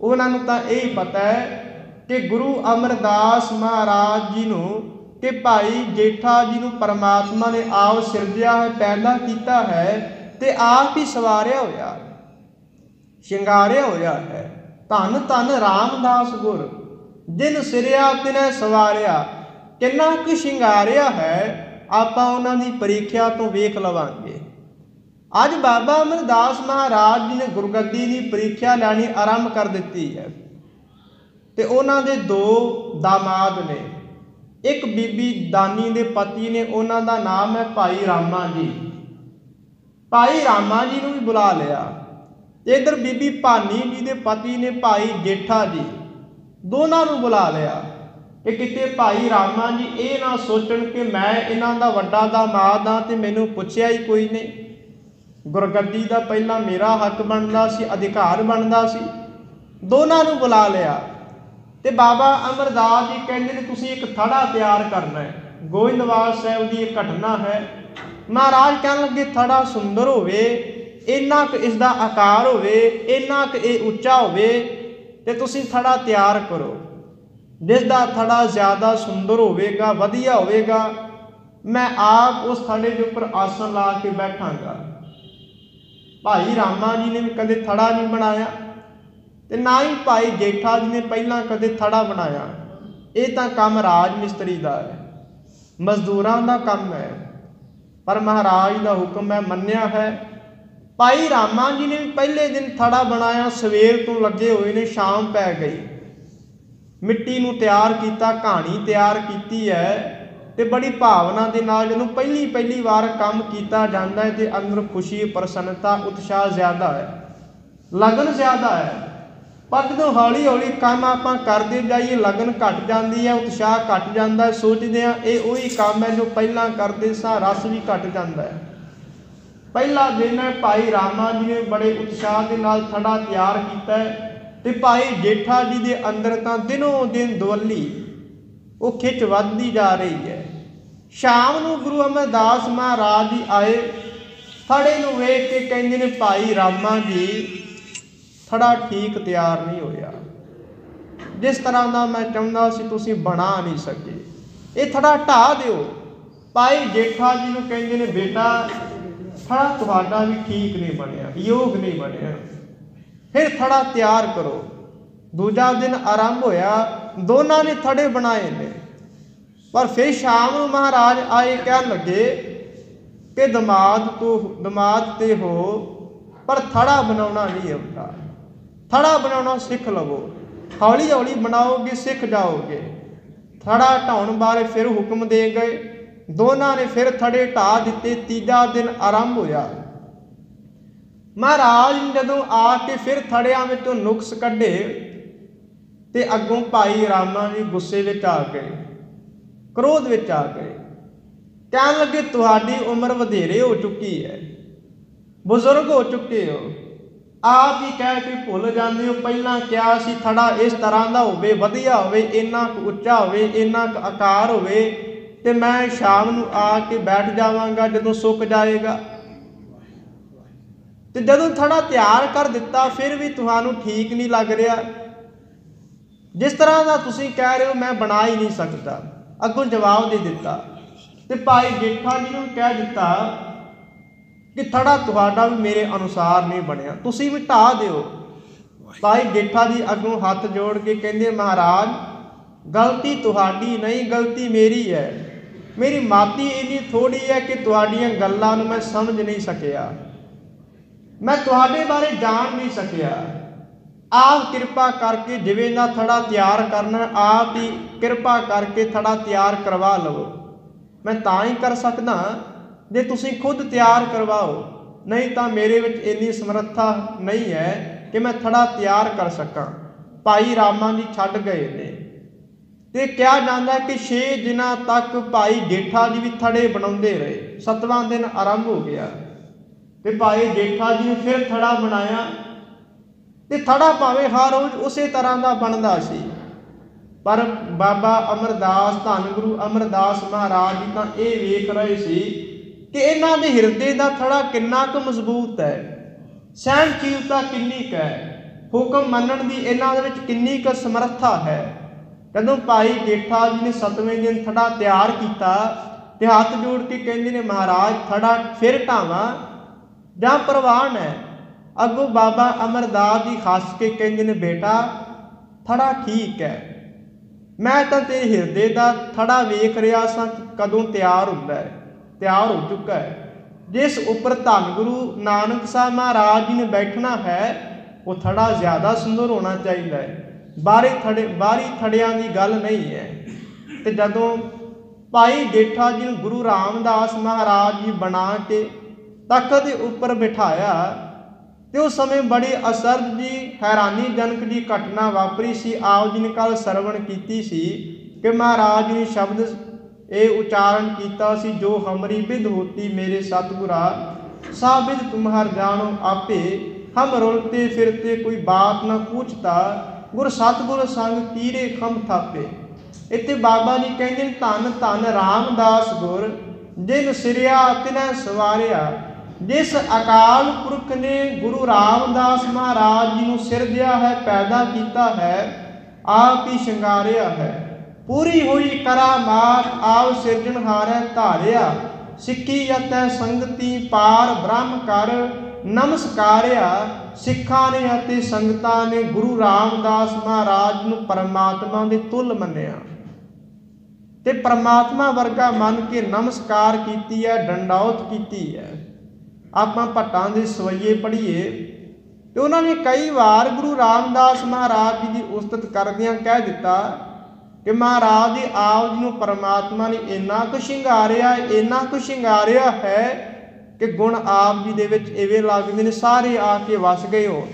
ਉਹਨਾਂ ਨੂੰ ਤਾਂ ਇਹ ਪਤਾ ਹੈ ਕਿ ਗੁਰੂ ਅਮਰਦਾਸ ਮਹਾਰਾਜ ਜੀ ਨੂੰ, ਕਿ ਭਾਈ ਜੇਠਾ ਜੀ ਨੂੰ ਪਰਮਾਤਮਾ ਨੇ ਆਪ ਸਿਰਜਿਆ ਹੈ, ਪੈਦਾ ਕੀਤਾ ਹੈ ਤੇ ਆਪ ਹੀ ਸਵਾਰਿਆ ਹੋਇਆ, ਸ਼ਿੰਗਾਰਿਆ ਹੋਇਆ ਹੈ। ਧੰਨ ਧੰਨ ਰਾਮਦਾਸ ਗੁਰ, ਜਿਨ ਸਿਰਿਆ ਤਿਨੈ ਸਵਾਰਿਆ। ਕਿੰਨਾ ਕੁ ਸ਼ਿੰਗਾਰਿਆ ਹੈ, ਆਪਾਂ ਉਹਨਾਂ ਦੀ ਪ੍ਰੀਖਿਆ ਤੋਂ ਵੇਖ ਲਵਾਂਗੇ। ਅੱਜ ਬਾਬਾ ਅਮਰਦਾਸ ਮਹਾਰਾਜ ਜੀ ਨੇ ਗੁਰਗੱਦੀ ਦੀ ਪ੍ਰੀਖਿਆ ਲੈਣੀ ਆਰੰਭ ਕਰ ਦਿੱਤੀ ਹੈ ਤੇ ਉਹਨਾਂ ਦੇ ਦੋ ਦਾਮਾਦ ਨੇ। ਇੱਕ ਬੀਬੀ ਦਾਨੀ ਦੇ ਪਤੀ ਨੇ, ਉਹਨਾਂ ਦਾ ਨਾਮ ਹੈ ਭਾਈ ਰਾਮਾ ਜੀ। ਭਾਈ ਰਾਮਾ ਜੀ ਨੂੰ ਵੀ ਬੁਲਾ ਲਿਆ। ਤੇ ਇੱਧਰ ਬੀਬੀ ਭਾਨੀ ਜੀ ਦੇ ਪਤੀ ਨੇ ਭਾਈ ਜੇਠਾ ਜੀ, ਦੋਨਾਂ ਨੂੰ ਬੁਲਾ ਲਿਆ ਕਿ ਕਿਤੇ ਭਾਈ ਰਾਮਾ ਜੀ ਇਹ ਨਾ ਸੋਚਣ ਕਿ ਮੈਂ ਇਹਨਾਂ ਦਾ ਵੱਡਾ ਦਾਮਾਦ ਹਾਂ ਤੇ ਮੈਨੂੰ ਪੁੱਛਿਆ ਹੀ ਕੋਈ ਨਹੀਂ। ਗੁਰਗੱਦੀ ਦਾ ਪਹਿਲਾਂ ਮੇਰਾ ਹੱਕ ਬਣਦਾ ਸੀ, ਅਧਿਕਾਰ ਬਣਦਾ ਸੀ। ਦੋਨਾਂ ਨੂੰ ਬੁਲਾ ਲਿਆ ਤੇ ਬਾਬਾ ਅਮਰਦਾਸ ਜੀ ਕਹਿੰਦੇ ਨੇ ਤੁਸੀਂ ਇੱਕ ਥੜਾ ਤਿਆਰ ਕਰਨਾ ਹੈ। ਗੋਇੰਦਵਾਲ ਸਾਹਿਬ ਦੀ ਇਹ ਘਟਨਾ ਹੈ। ਮਹਾਰਾਜ ਕਹਿਣ ਲੱਗੇ ਥੜਾ ਸੁੰਦਰ ਹੋਵੇ, ਇੰਨਾ ਕੁ ਇਸ ਦਾ ਆਕਾਰ ਹੋਵੇ, ਇੰਨਾ ਕੁ ਇਹ ਉੱਚਾ ਹੋਵੇ ਤੇ ਤੁਸੀਂ ਥੜਾ ਤਿਆਰ ਕਰੋ। ਜਿਸ ਦਾ ਥੜਾ ਜ਼ਿਆਦਾ ਸੁੰਦਰ ਹੋਵੇਗਾ, ਵਧੀਆ ਹੋਵੇਗਾ, ਮੈਂ ਆਪ ਉਸ ਥੜੇ ਦੇ ਉੱਪਰ ਆਸਣ ਲਾ ਕੇ ਬੈਠਾਂਗਾ। ਭਾਈ ਰਾਮਾ ਜੀ ਨੇ ਵੀ ਕਦੇ ਥੜਾ ਨਹੀਂ ਬਣਾਇਆ ਤੇ ਨਾ ਹੀ ਭਾਈ ਜੇਠਾ ਜੀ ਨੇ ਪਹਿਲਾਂ ਕਦੇ ਥੜਾ ਬਣਾਇਆ। ਇਹ ਤਾਂ ਕੰਮ ਰਾਜ ਮਿਸਤਰੀ ਦਾ ਹੈ, ਮਜ਼ਦੂਰਾਂ ਦਾ ਕੰਮ ਹੈ। ਪਰ ਮਹਾਰਾਜ ਦਾ ਹੁਕਮ ਹੈ, ਮੰਨਿਆ ਹੈ। ਭਾਈ ਰਾਮਾ ਜੀ ਨੇ ਵੀ ਪਹਿਲੇ ਦਿਨ ਥੜਾ ਬਣਾਇਆ। ਸਵੇਰ ਤੋਂ ਲੱਗੇ ਹੋਏ ਨੇ, ਸ਼ਾਮ ਪੈ ਗਈ। ਮਿੱਟੀ ਨੂੰ ਤਿਆਰ ਕੀਤਾ, ਕਹਾਣੀ ਤਿਆਰ ਕੀਤੀ ਹੈ ਤੇ ਬੜੀ ਭਾਵਨਾ ਦੇ ਨਾਲ ਜਦੋਂ ਪਹਿਲੀ ਵਾਰ ਕੰਮ ਕੀਤਾ ਜਾਂਦਾ ਹੈ ਤੇ ਅੰਦਰ ਖੁਸ਼ੀ, ਪ੍ਰਸੰਨਤਾ, ਉਤਸ਼ਾਹ ਜ਼ਿਆਦਾ ਹੈ, ਲਗਨ ਜ਼ਿਆਦਾ ਹੈ। ਪਰ ਜਦੋਂ ਹੌਲੀ ਹੌਲੀ ਕੰਮ ਆਪਾਂ ਕਰਦੇ ਜਾਈਏ, ਲਗਨ ਘਟ ਜਾਂਦੀ ਹੈ, ਉਤਸ਼ਾਹ ਘਟ ਜਾਂਦਾ ਹੈ। ਸੋਚਦੇ ਹਾਂ ਇਹ ਉਹੀ ਕੰਮ ਹੈ ਜੋ ਪਹਿਲਾਂ ਕਰਦੇ ਸਾਂ, ਰਸ ਵੀ ਘਟ ਜਾਂਦਾ ਹੈ। ਪਹਿਲਾ ਦਿਨ ਹੈ, ਭਾਈ ਰਾਮਾ ਜੀ ਨੇ ਬੜੇ ਉਤਸ਼ਾਹ ਦੇ ਨਾਲ ਥੜਾ ਤਿਆਰ ਕੀਤਾ ਹੈ ਤੇ ਭਾਈ ਜੇਠਾ ਜੀ ਦੇ ਅੰਦਰ ਤਾਂ ਦਿਨੋਂ ਦਿਨ ਦਵੱਲੀ ਉਹ ਖਿੱਚ ਵੱਧਦੀ ਜਾ ਰਹੀ ਹੈ। ਸ਼ਾਮ ਨੂੰ ਗੁਰੂ ਅਮਰਦਾਸ ਮਹਾਰਾਜ ਜੀ ਆਏ। ਥੜੇ ਨੂੰ ਵੇਖ ਕੇ ਕਹਿੰਦੇ ਨੇ ਭਾਈ ਰਾਮਾ ਜੀ ਥੜਾ ਠੀਕ ਤਿਆਰ ਨਹੀਂ ਹੋਇਆ, ਜਿਸ ਤਰ੍ਹਾਂ ਦਾ ਮੈਂ ਚਾਹੁੰਦਾ ਸੀ ਤੁਸੀਂ ਬਣਾ ਨਹੀਂ ਸਕੇ, ਇਹ ਥੜਾ ਢਾਹ ਦਿਓ। ਭਾਈ ਜੇਠਾ ਜੀ ਨੂੰ ਕਹਿੰਦੇ ਨੇ ਬੇਟਾ ਥੜਾ ਤੁਹਾਡਾ ਵੀ ਠੀਕ ਨਹੀਂ ਬਣਿਆ, ਯੋਗ ਨਹੀਂ ਬਣਿਆ, ਫਿਰ ਥੜਾ ਤਿਆਰ ਕਰੋ। ਦੂਜਾ ਦਿਨ ਆਰੰਭ ਹੋਇਆ, ਦੋਨਾਂ ਨੇ ਥੜੇ ਬਣਾਏ ਨੇ। ਪਰ ਫਿਰ ਸ਼ਾਮ ਨੂੰ ਮਹਾਰਾਜ ਆਏ, ਕਹਿਣ ਲੱਗੇ ਕਿ ਦਮਾਦ ਤੇ ਹੋ ਪਰ ਥੜਾ ਬਣਾਉਣਾ ਨਹੀਂ ਆਉਂਦਾ। ਥੜਾ ਬਣਾਉਣਾ ਸਿੱਖ ਲਵੋ, ਹੌਲੀ ਹੌਲੀ ਬਣਾਓਗੇ, ਸਿੱਖ ਜਾਓਗੇ। ਥੜਾ ਢਾਉਣ ਬਾਰੇ ਫਿਰ ਹੁਕਮ ਦੇ ਗਏ। ਦੋਨਾਂ ਨੇ ਫਿਰ ਥੜੇ ਢਾਹ ਦਿੱਤੇ। ਤੀਜਾ ਦਿਨ ਆਰੰਭ ਹੋਇਆ। ਮਹਾਰਾਜ ਜਦੋਂ ਆ ਕੇ ਫਿਰ ਥੜਿਆਂ ਵਿੱਚੋਂ ਨੁਕਸ ਕੱਢੇ ਤੇ ਅੱਗੋਂ ਭਾਈ ਰਾਮਾ ਜੀ ਗੁੱਸੇ ਵਿੱਚ ਆ ਗਏ, ਕ੍ਰੋਧ ਵਿੱਚ ਆ ਗਏ। ਕਹਿਣ ਲੱਗੇ ਤੁਹਾਡੀ ਉਮਰ ਵਧੇਰੇ ਹੋ ਚੁੱਕੀ ਹੈ, ਬਜ਼ੁਰਗ ਹੋ ਚੁੱਕੇ ਹੋ, ਆਪ ਹੀ ਕਹਿ ਕੇ ਭੁੱਲ ਜਾਂਦੇ ਹੋ ਪਹਿਲਾਂ ਕਿਹਾ ਸੀ ਥੜਾ ਇਸ ਤਰ੍ਹਾਂ ਦਾ ਹੋਵੇ, ਵਧੀਆ ਹੋਵੇ, ਇੰਨਾ ਕੁ ਉੱਚਾ ਹੋਵੇ, ਇੰਨਾ ਕੁ ਆਕਾਰ ਹੋਵੇ ਤੇ ਮੈਂ ਸ਼ਾਮ ਨੂੰ ਆ ਕੇ ਬੈਠ ਜਾਵਾਂਗਾ ਜਦੋਂ ਸੁੱਕ ਜਾਏਗਾ। ਤੇ ਜਦੋਂ ਥੜਾ ਤਿਆਰ ਕਰ ਦਿੱਤਾ ਫਿਰ ਵੀ ਤੁਹਾਨੂੰ ਠੀਕ ਨਹੀਂ ਲੱਗ ਰਿਹਾ, ਜਿਸ ਤਰ੍ਹਾਂ ਦਾ ਤੁਸੀਂ ਕਹਿ ਰਹੇ ਹੋ ਮੈਂ ਬਣਾ ਹੀ ਨਹੀਂ ਸਕਦਾ। ਅੱਗੋਂ ਜਵਾਬ ਦੇ ਦਿੱਤਾ ਤੇ ਭਾਈ ਜੇਠਾ ਜੀ ਨੂੰ ਕਹਿ ਦਿੱਤਾ ਕਿ ਥੜਾ ਤੁਹਾਡਾ ਵੀ ਮੇਰੇ ਅਨੁਸਾਰ ਨਹੀਂ ਬਣਿਆ, ਤੁਸੀਂ ਵੀ ਢਾਹ ਦਿਓ। ਭਾਈ ਜੇਠਾ ਜੀ ਅੱਗੋਂ ਹੱਥ ਜੋੜ ਕੇ ਕਹਿੰਦੇ ਮਹਾਰਾਜ ਗਲਤੀ ਤੁਹਾਡੀ ਨਹੀਂ, ਗਲਤੀ ਮੇਰੀ ਹੈ। ਮੇਰੀ ਮਾਤੀ ਇੰਨੀ ਥੋੜੀ ਹੈ ਕਿ ਤੁਹਾਡੀਆਂ ਗੱਲਾਂ ਨੂੰ ਮੈਂ ਸਮਝ ਨਹੀਂ ਸਕਿਆ, ਮੈਂ ਤੁਹਾਡੇ ਬਾਰੇ ਜਾਣ ਨਹੀਂ ਸਕਿਆ। ਆਪ ਕਿਰਪਾ ਕਰਕੇ ਜਿਵੇਂ ਦਾ ਥੜਾ ਤਿਆਰ ਕਰਨਾ ਆਪ ਹੀ ਕਿਰਪਾ ਕਰਕੇ ਥੜਾ ਤਿਆਰ ਕਰਵਾ ਲਵੋ। ਮੈਂ ਤਾਂ ਹੀ ਕਰ ਸਕਦਾ ਜੇ ਤੁਸੀਂ ਖੁਦ ਤਿਆਰ ਕਰਵਾਓ, ਨਹੀਂ ਤਾਂ ਮੇਰੇ ਵਿੱਚ ਇੰਨੀ ਸਮਰੱਥਾ ਨਹੀਂ ਹੈ ਕਿ ਮੈਂ ਥੜਾ ਤਿਆਰ ਕਰ ਸਕਾਂ। ਭਾਈ ਰਾਮਾ ਜੀ ਛੱਡ ਗਏ ਨੇ ਤੇ ਕਿਹਾ ਜਾਂਦਾ ਕਿ 6 ਦਿਨਾਂ ਤੱਕ ਭਾਈ ਜੇਠਾ ਜੀ ਵੀ ਥੜੇ ਬਣਾਉਂਦੇ ਰਹੇ। 7ਵਾਂ ਦਿਨ ਆਰੰਭ ਹੋ ਗਿਆ ਤੇ ਭਾਈ ਜੇਠਾ ਜੀ ਨੇ ਫਿਰ ਥੜਾ ਬਣਾਇਆ ਤੇ ਥੜਾ ਭਾਵੇਂ ਹਰ ਰੋਜ਼ ਉਸੇ ਤਰ੍ਹਾਂ ਦਾ ਬਣਦਾ ਸੀ, ਪਰ ਬਾਬਾ ਅਮਰਦਾਸ ਧੰਨ ਗੁਰੂ ਅਮਰਦਾਸ ਮਹਾਰਾਜ ਜੀ ਤਾਂ ਇਹ ਵੇਖ ਰਹੇ ਸੀ ਕਿ ਇਹਨਾਂ ਦੇ ਹਿਰਦੇ ਦਾ ਥੜਾ ਕਿੰਨਾ ਕੁ ਮਜ਼ਬੂਤ ਹੈ, ਸਹਿਣਸ਼ੀਲਤਾ ਕਿੰਨੀ ਕੁ ਹੈ, ਹੁਕਮ ਮੰਨਣ ਦੀ ਇਹਨਾਂ ਦੇ ਵਿੱਚ ਕਿੰਨੀ ਕੁ ਸਮਰੱਥਾ ਹੈ। ਜਦੋਂ ਭਾਈ ਜੇਠਾ ਜੀ ਨੇ 7ਵੇਂ ਦਿਨ ਥੜਾ ਤਿਆਰ ਕੀਤਾ ਤੇ ਹੱਥ ਜੋੜ ਕੇ ਕਹਿੰਦੇ ਨੇ ਮਹਾਰਾਜ ਥੜਾ ਫਿਰ ਢਾਵਾਂ ਜਾਂ ਪ੍ਰਵਾਨ ਹੈ। ਅੱਗੋਂ ਬਾਬਾ ਅਮਰਦਾਸ ਜੀ ਹੱਸ ਕੇ ਕਹਿੰਦੇ ਨੇ ਬੇਟਾ ਥੜਾ ਠੀਕ ਹੈ, ਮੈਂ ਤਾਂ ਤੇਰੇ ਹਿਰਦੇ ਦਾ ਥੜਾ ਵੇਖ ਰਿਹਾ ਸਾਂ ਕਦੋਂ ਤਿਆਰ ਹੁੰਦਾ ਹੈ, ਤਿਆਰ ਹੋ ਚੁੱਕਾ ਹੈ। ਜਿਸ ਉੱਪਰ ਧੰਨ ਗੁਰੂ ਨਾਨਕ ਸਾਹਿਬ ਮਹਾਰਾਜ ਜੀ ਨੇ ਬੈਠਣਾ ਹੈ ਉਹ ਥੜਾ ਜ਼ਿਆਦਾ ਸੁੰਦਰ ਹੋਣਾ ਚਾਹੀਦਾ ਹੈ, ਬਾਹਰੀ ਥੜਿਆਂ ਦੀ ਗੱਲ ਨਹੀਂ ਹੈ। ਤੇ ਜਦੋਂ ਭਾਈ ਜੇਠਾ ਜੀ ਨੂੰ ਗੁਰੂ ਰਾਮਦਾਸ ਮਹਾਰਾਜ ਜੀ ਬਣਾ ਕੇ ਤਖਤ ਦੇ ਉੱਪਰ ਬਿਠਾਇਆ ਤੇ ਉਸ ਸਮੇਂ ਬੜੀ ਅਸਰਦ ਜੀ ਹੈਰਾਨੀਜਨਕ ਜੀ ਘਟਨਾ ਵਾਪਰੀ ਸੀ। ਆਪ ਜੀ ਨੇ ਕੱਲ ਸਰਵਣ ਕੀਤੀ ਸੀ ਕਿ ਮਹਾਰਾਜ ਨੇ ਸ਼ਬਦ ਇਹ ਉਚਾਰਨ ਕੀਤਾ ਸੀ, ਜੋ ਹਮਰੀ ਬਿਦ ਹੋਤੀ ਮੇਰੇ ਸਤਿਗੁਰਾ ਸਾਬਿਦ ਤੁਮਹਰ ਜਾਣੋ ਆਪੇ, ਹਮ ਰੁਲਤੇ ਫਿਰਤੇ ਕੋਈ ਬਾਤ ਨਾ ਪੁੱਛਤਾ, ਗੁਰ ਸਤਿਗੁਰ ਸੰਗ ਕੀਰੇ ਖੰਭ ਥਾਪੇ। ਇੱਥੇ ਬਾਬਾ ਜੀ ਕਹਿੰਦੇ ਨੇ ਧੰਨ ਧੰਨ ਰਾਮਦਾਸ ਗੁਰ ਜਿਨ ਸਿਰਿਆ ਤਿਨੈ ਸਵਾਰਿਆ। ਜਿਸ ਅਕਾਲ ਪੁਰਖ ਨੇ ਗੁਰੂ ਰਾਮਦਾਸ ਮਹਾਰਾਜ ਜੀ ਨੂੰ ਸਿਰਜਿਆ ਹੈ, ਪੈਦਾ ਕੀਤਾ ਹੈ, ਆਪ ਹੀ ਸ਼ਿੰਗਾਰਿਆ ਹੈ। ਪੂਰੀ ਹੋਈ ਕਰਾਮਾਤ ਆਪ ਸਿਰਜਣਹਾਰੈ ਧਾਰਿਆ, ਸਿੱਖੀ ਅਤੇ ਸੰਗਤੀ ਪਾਰ ਬ੍ਰਹਮ ਕਰ ਨਮਸਕਾਰਿਆ। ਸਿੱਖਾਂ ਨੇ ਅਤੇ ਸੰਗਤਾਂ ਨੇ ਗੁਰੂ ਰਾਮਦਾਸ ਮਹਾਰਾਜ ਨੂੰ ਪਰਮਾਤਮਾ ਦੇ ਤੁੱਲ ਮੰਨਿਆ ਤੇ ਪਰਮਾਤਮਾ ਵਰਗਾ ਮੰਨ ਕੇ ਨਮਸਕਾਰ ਕੀਤੀ ਹੈ, ਡੰਡੌਤ ਕੀਤੀ ਹੈ। ਆਪਾਂ ਭੱਟਾਂ ਦੇ ਸਵਈਏ ਪੜ੍ਹੀਏ ਤੇ ਉਹਨਾਂ ਨੇ ਕਈ ਵਾਰ ਗੁਰੂ ਰਾਮਦਾਸ ਮਹਾਰਾਜ ਜੀ ਦੀ ਉਸਤਤ ਕਰਦਿਆਂ ਕਹਿ ਦਿੱਤਾ ਕਿ ਮਹਾਰਾਜ ਜੀ ਆਪ ਜੀ ਨੂੰ ਪਰਮਾਤਮਾ ਨੇ ਇੰਨਾ ਕੁ ਸ਼ਿੰਗਾਰਿਆ, ਇੰਨਾ ਕੁ ਸ਼ਿੰਗਾਰਿਆ ਹੈ ਕਿ ਗੁਣ ਆਪ ਜੀ ਦੇ ਵਿੱਚ ਇਵੇਂ ਲੱਗਦੇ ਨੇ ਸਾਰੇ ਆ ਕੇ ਵਸ ਗਏ ਹੋ।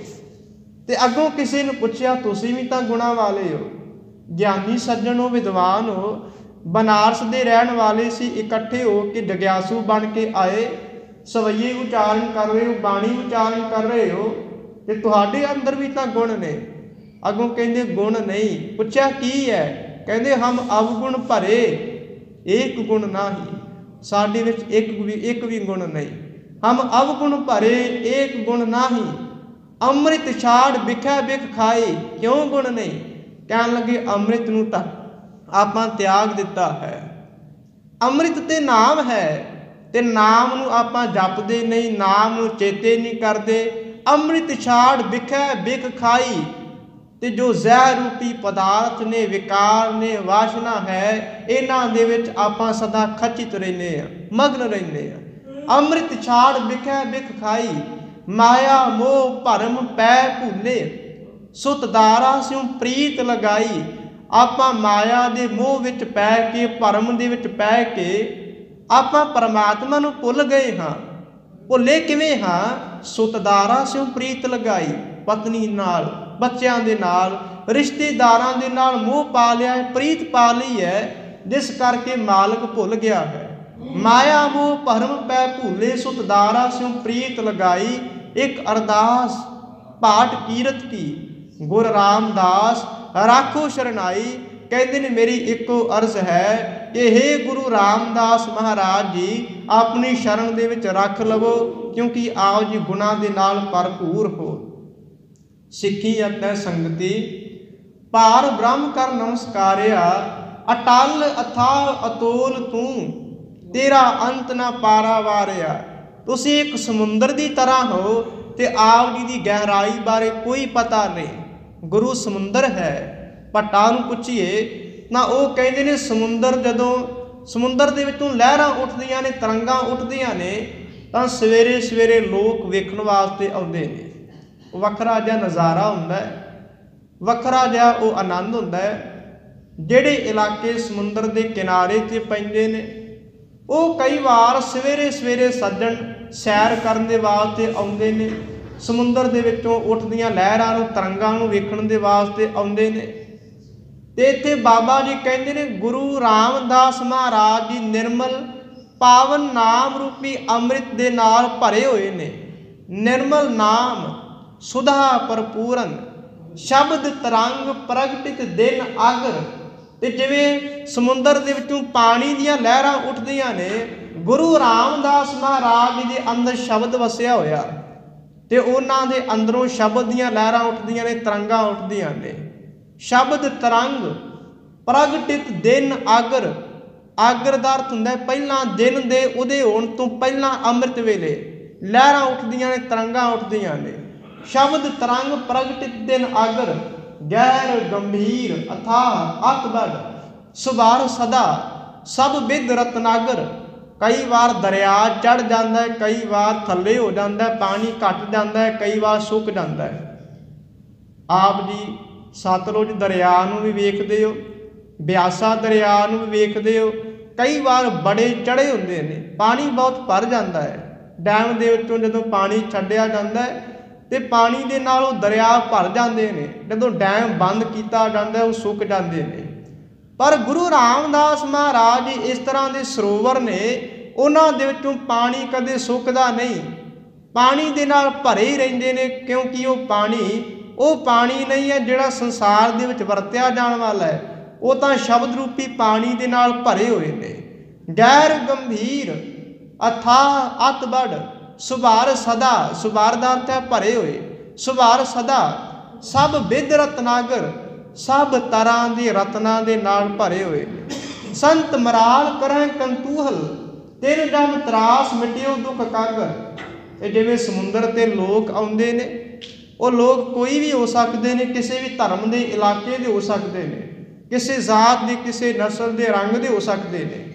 ਤੇ ਅੱਗੋਂ ਕਿਸੇ ਨੂੰ ਪੁੱਛਿਆ ਤੁਸੀਂ ਵੀ ਤਾਂ ਗੁਣਾਂ ਵਾਲੇ ਹੋ, ਗਿਆਨੀ ਸੱਜਣ ਹੋ, ਵਿਦਵਾਨ ਹੋ, ਬਨਾਰਸ ਦੇ ਰਹਿਣ ਵਾਲੇ ਸੀ, ਇਕੱਠੇ ਹੋ ਕੇ ਜਗਿਆਸੂ ਬਣ ਕੇ ਆਏ, ਸਵਈਏ ਉਚਾਰਨ ਕਰ ਰਹੇ ਹੋ, ਬਾਣੀ ਉਚਾਰਨ ਕਰ ਰਹੇ ਹੋ ਤੇ ਤੁਹਾਡੇ ਅੰਦਰ ਵੀ ਤਾਂ ਗੁਣ ਨੇ। ਅੱਗੋਂ ਕਹਿੰਦੇ ਗੁਣ ਨਹੀਂ। ਪੁੱਛਿਆ ਕੀ ਹੈ? ਕਹਿੰਦੇ ਹਮ ਅਵਗੁਣ ਭਰੇ ਏਕ ਗੁਣ ਨਾਹੀ, ਸਾਡੇ ਵਿੱਚ ਇੱਕ ਵੀ ਗੁਣ ਨਹੀਂ। ਹਮ ਅਵਗੁਣ ਭਰੇ ਏਕ ਗੁਣ ਨਾਹੀ, ਅੰਮ੍ਰਿਤ ਛਾੜ ਬਿਖੈ ਬਿਖ ਖਾਏ, ਕਿਉਂ ਗੁਣ ਨਹੀਂ? ਕਹਿਣ ਲੱਗੇ ਅੰਮ੍ਰਿਤ ਨੂੰ ਤਾਂ ਆਪਾਂ ਤਿਆਗ ਦਿੱਤਾ ਹੈ। ਅੰਮ੍ਰਿਤ ਤੇ ਨਾਮ ਹੈ ਤੇ ਨਾਮ ਨੂੰ ਆਪਾਂ ਜਪਦੇ ਨਹੀਂ, ਨਾਮ ਨੂੰ ਚੇਤੇ ਨਹੀਂ ਕਰਦੇ। ਅੰਮ੍ਰਿਤ ਛਾੜ ਬਿਖੈ ਬਿਖ ਖਾਈ, ਤੇ ਜੋ ਜ਼ਹਿਰ ਰੂਪੀ ਪਦਾਰਥ ਨੇ, ਵਿਕਾਰ ਨੇ, ਵਾਸ਼ਨਾ ਹੈ, ਇਹਨਾਂ ਦੇ ਵਿੱਚ ਆਪਾਂ ਸਦਾ ਖਚਿਤ ਰਹਿੰਦੇ ਹਾਂ, ਮਗਨ ਰਹਿੰਦੇ ਹਾਂ। ਅੰਮ੍ਰਿਤ ਛਾੜ ਬਿਖੈ ਬਿਖ ਖਾਈ, ਮਾਇਆ ਮੋਹ ਭਰਮ ਪੈ ਭੁੱਲੇ, ਸੁਤ ਦਾਰਾ ਸਿਉ ਪ੍ਰੀਤ ਲਗਾਈ। ਆਪਾਂ ਮਾਇਆ ਦੇ ਮੋਹ ਵਿੱਚ ਪੈ ਕੇ, ਭਰਮ ਦੇ ਵਿੱਚ ਪੈ ਕੇ ਆਪਾਂ ਪਰਮਾਤਮਾ ਨੂੰ ਭੁੱਲ ਗਏ ਹਾਂ। ਭੁੱਲੇ ਕਿਵੇਂ ਹਾਂ? ਸੁਤਦਾਰਾਂ ਸਿਉ ਪ੍ਰੀਤ ਲਗਾਈ, ਪਤਨੀ ਨਾਲ, ਬੱਚਿਆਂ ਦੇ ਨਾਲ, ਰਿਸ਼ਤੇਦਾਰਾਂ ਦੇ ਨਾਲ ਮੋਹ ਪਾ ਲਿਆ ਹੈ, ਪ੍ਰੀਤ ਪਾ ਲਈ ਹੈ, ਜਿਸ ਕਰਕੇ ਮਾਲਕ ਭੁੱਲ ਗਿਆ ਹੈ। ਮਾਇਆ ਮੋਹ ਭਰਮ ਪੈ ਭੁੱਲੇ, ਸੁਤਦਾਰਾ ਸਿਉ ਪ੍ਰੀਤ ਲਗਾਈ। ਇੱਕ ਅਰਦਾਸ ਪਾਠ ਕੀਰਤ ਕੀ, ਗੁਰ ਰਾਮਦਾਸ ਰਾਖੋ ਸ਼ਰਨਾਈ। कहते ने मेरी एको अर्ज है कि हे गुरु रामदास महाराज जी अपनी शरण दे विच रख लवो, क्योंकि आप जी गुणां दे नाल भरपूर हो। सिੱਖੀ ਅਤੇ संगति पार ब्रह्म कर नमस्कारिया, अटल अथाह अतोल तू तेरा अंत ना पारा वारिया। तुसी एक समुंदर की तरह हो ते आप जी की गहराई बारे कोई पता नहीं। गुरु समुंदर है। भट्टां नूं पुछीए ना वो कहते ने समुंदर जदों समुंदर दे विचों लहरां उठदियां ने, तरंगां उठदियां ने, तां सवेरे सवेरे लोक वेखण वास्ते आउंदे ने। वखरा जिहा नज़ारा हुंदा है, वखरा जिहा वो आनंद हुंदा है। जिहड़े इलाके समुंदर के किनारे ते पैंदे ने वो कई बार सवेरे सवेरे सज्जण सैर करन दे वास्ते आउंदे ने, समुंदर दे विचों उठदियां लहरां नूं तरंगां नूं वेखण दे वास्ते आउंदे ने। ते इत्थे बाबा जी कहंदे ने गुरु रामदास महाराज जी निर्मल पावन नाम रूपी अमृत दे नाल भरे होए ने। निर्मल नाम सुधा भरपूरन शब्द तरंग प्रगटित दिन आगर। ते जिवें समुंदर दे विचों पानी दीयां लहरां उठदियां ने, गुरु रामदास महाराज जी दे अंदर शब्द वसिया होया ते उन्हां दे अंदरों शब्द दीयां लहरां उठदियां ने, तरंगां उठदियां ने। शब्द तरंग प्रगटित दिन आगर। आगर दा अर्थ हुंदा पहलां दिन दे उदे होण तों पहलां अमृत वेले लहरां उठदियां ने, तरंगां उठदियां ने। शब्द तरंग प्रगटित दिन आगर गैर गंभीर अथाह अतबड़ सुबार सदा सब विद रत्नागर। कई बार दरिया चढ़ जाता है, कई बार थले हो जाता है, पानी घट जाता है, कई बार सुक जाता है। आप जी सतलुज दरिया नूं भी वेखदे हो, ब्यासा दरिया नूं भी वेखदे हो। कई बार बड़े चढ़े हुंदे ने, पानी बहुत भर जाता है। डैम दे विचों जदों पानी छड्डिया जाता है ते पानी दे नाल वो दरिया भर जाते हैं। जदों डैम बंद किया जाता है वो सुक जाते हैं। पर गुरु रामदास महाराज जी इस तरह के सरोवर ने, उन्हां दे विचों पानी कदे सुकदा नहीं, पानी दे नाल भरे ही रहिंदे ने। क्योंकि वो पानी नहीं है जिहड़ा संसार दे विच वरतिया जाण वाला है, वो तां शब्द रूपी पानी दे नाल भरे होए ने। गैर गंभीर अथाह अतबड़ सुबार सदा, सुबार दा अर्थ है भरे हुए, सुबार सदा सब विद रत्नागर सब तरह के रत्ना दे नाल भरे हुए। संत मराल करें कंतूहल तिन जम त्रास मिटियो दुख कागर। ये जिवें समुंदर ते लोग आउंदे ने, वो लोग कोई भी हो सकते हैं, किसी भी धर्म के इलाके के हो सकते हैं, किसी जात के, किसी नस्ल के, रंग के हो सकते हैं।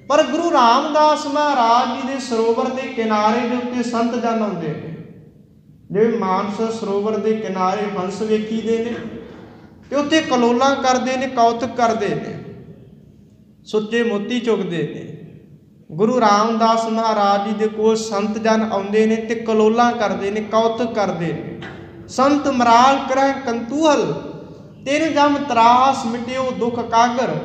पर गुरु रामदास महाराज जी के सरोवर के किनारे के उत्ते संत जन आउंदे ने। जिवें मानसा सरोवर के किनारे हंस वेखीदे ने ते उत्ते कलोलां करदे ने, कौतक करदे ने, सुच्चे मोती चुगदे ने। गुरु रामदास महाराज जी के कोल संत जन आउंदे ने ते कलोलां करदे ने, कौतक करदे ने। संत मराल करह कंतूहल तिन जम त्रास मिटियो दुख कागर।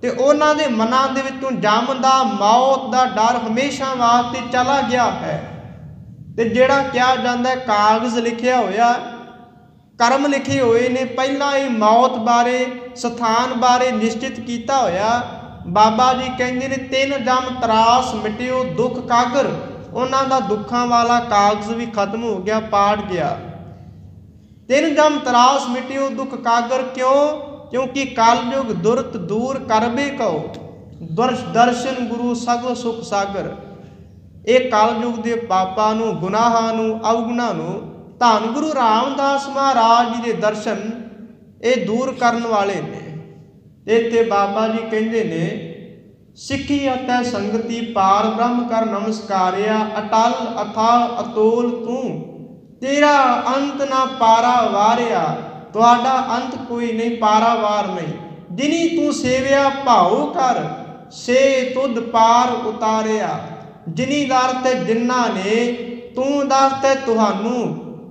ते उन्हां दे मनां दे विचों जम दा, मौत दा डर हमेशा वास्ते चला गया है। ते जिहड़ा क्या जांदा है, कागज़ लिखिया होया, कर्म लिखे हुए ने, पहला ही मौत बारे, स्थान बारे निश्चित किया होया। बाबा जी कहंदे ने तिन जम त्रास मिटियो दुख कागर। उन्हां दा दुखां वाला कागज़ भी खत्म हो गया, पाट गया। तिन जम त्रास मिटियो दुख कागर। क्यों? क्योंकि कलयुग दुरत दूर करबे कहो, दर्शन गुरु सगल सुख सागर। ये कलयुग के पापां नूं, गुनाहां नूं, अवगुणां नूं धन गुरु रामदास महाराज जी के दर्शन ये दूर करन वाले ने। इत्थे बाबा जी कहंदे ने सिੱਖੀ ਅਤੇ संगति पार ब्रह्म कर नमस्कारिया, अटल अथाह अतोल तू तेरा अंत ना पारा वारिया। तुहाडा अंत कोई नहीं, पारावार नहीं। जिनी तू सेविया भाऊ कर से तुद पार उतारिया। जिनी दरत जिन्ना ने, तू दरत तुहानू,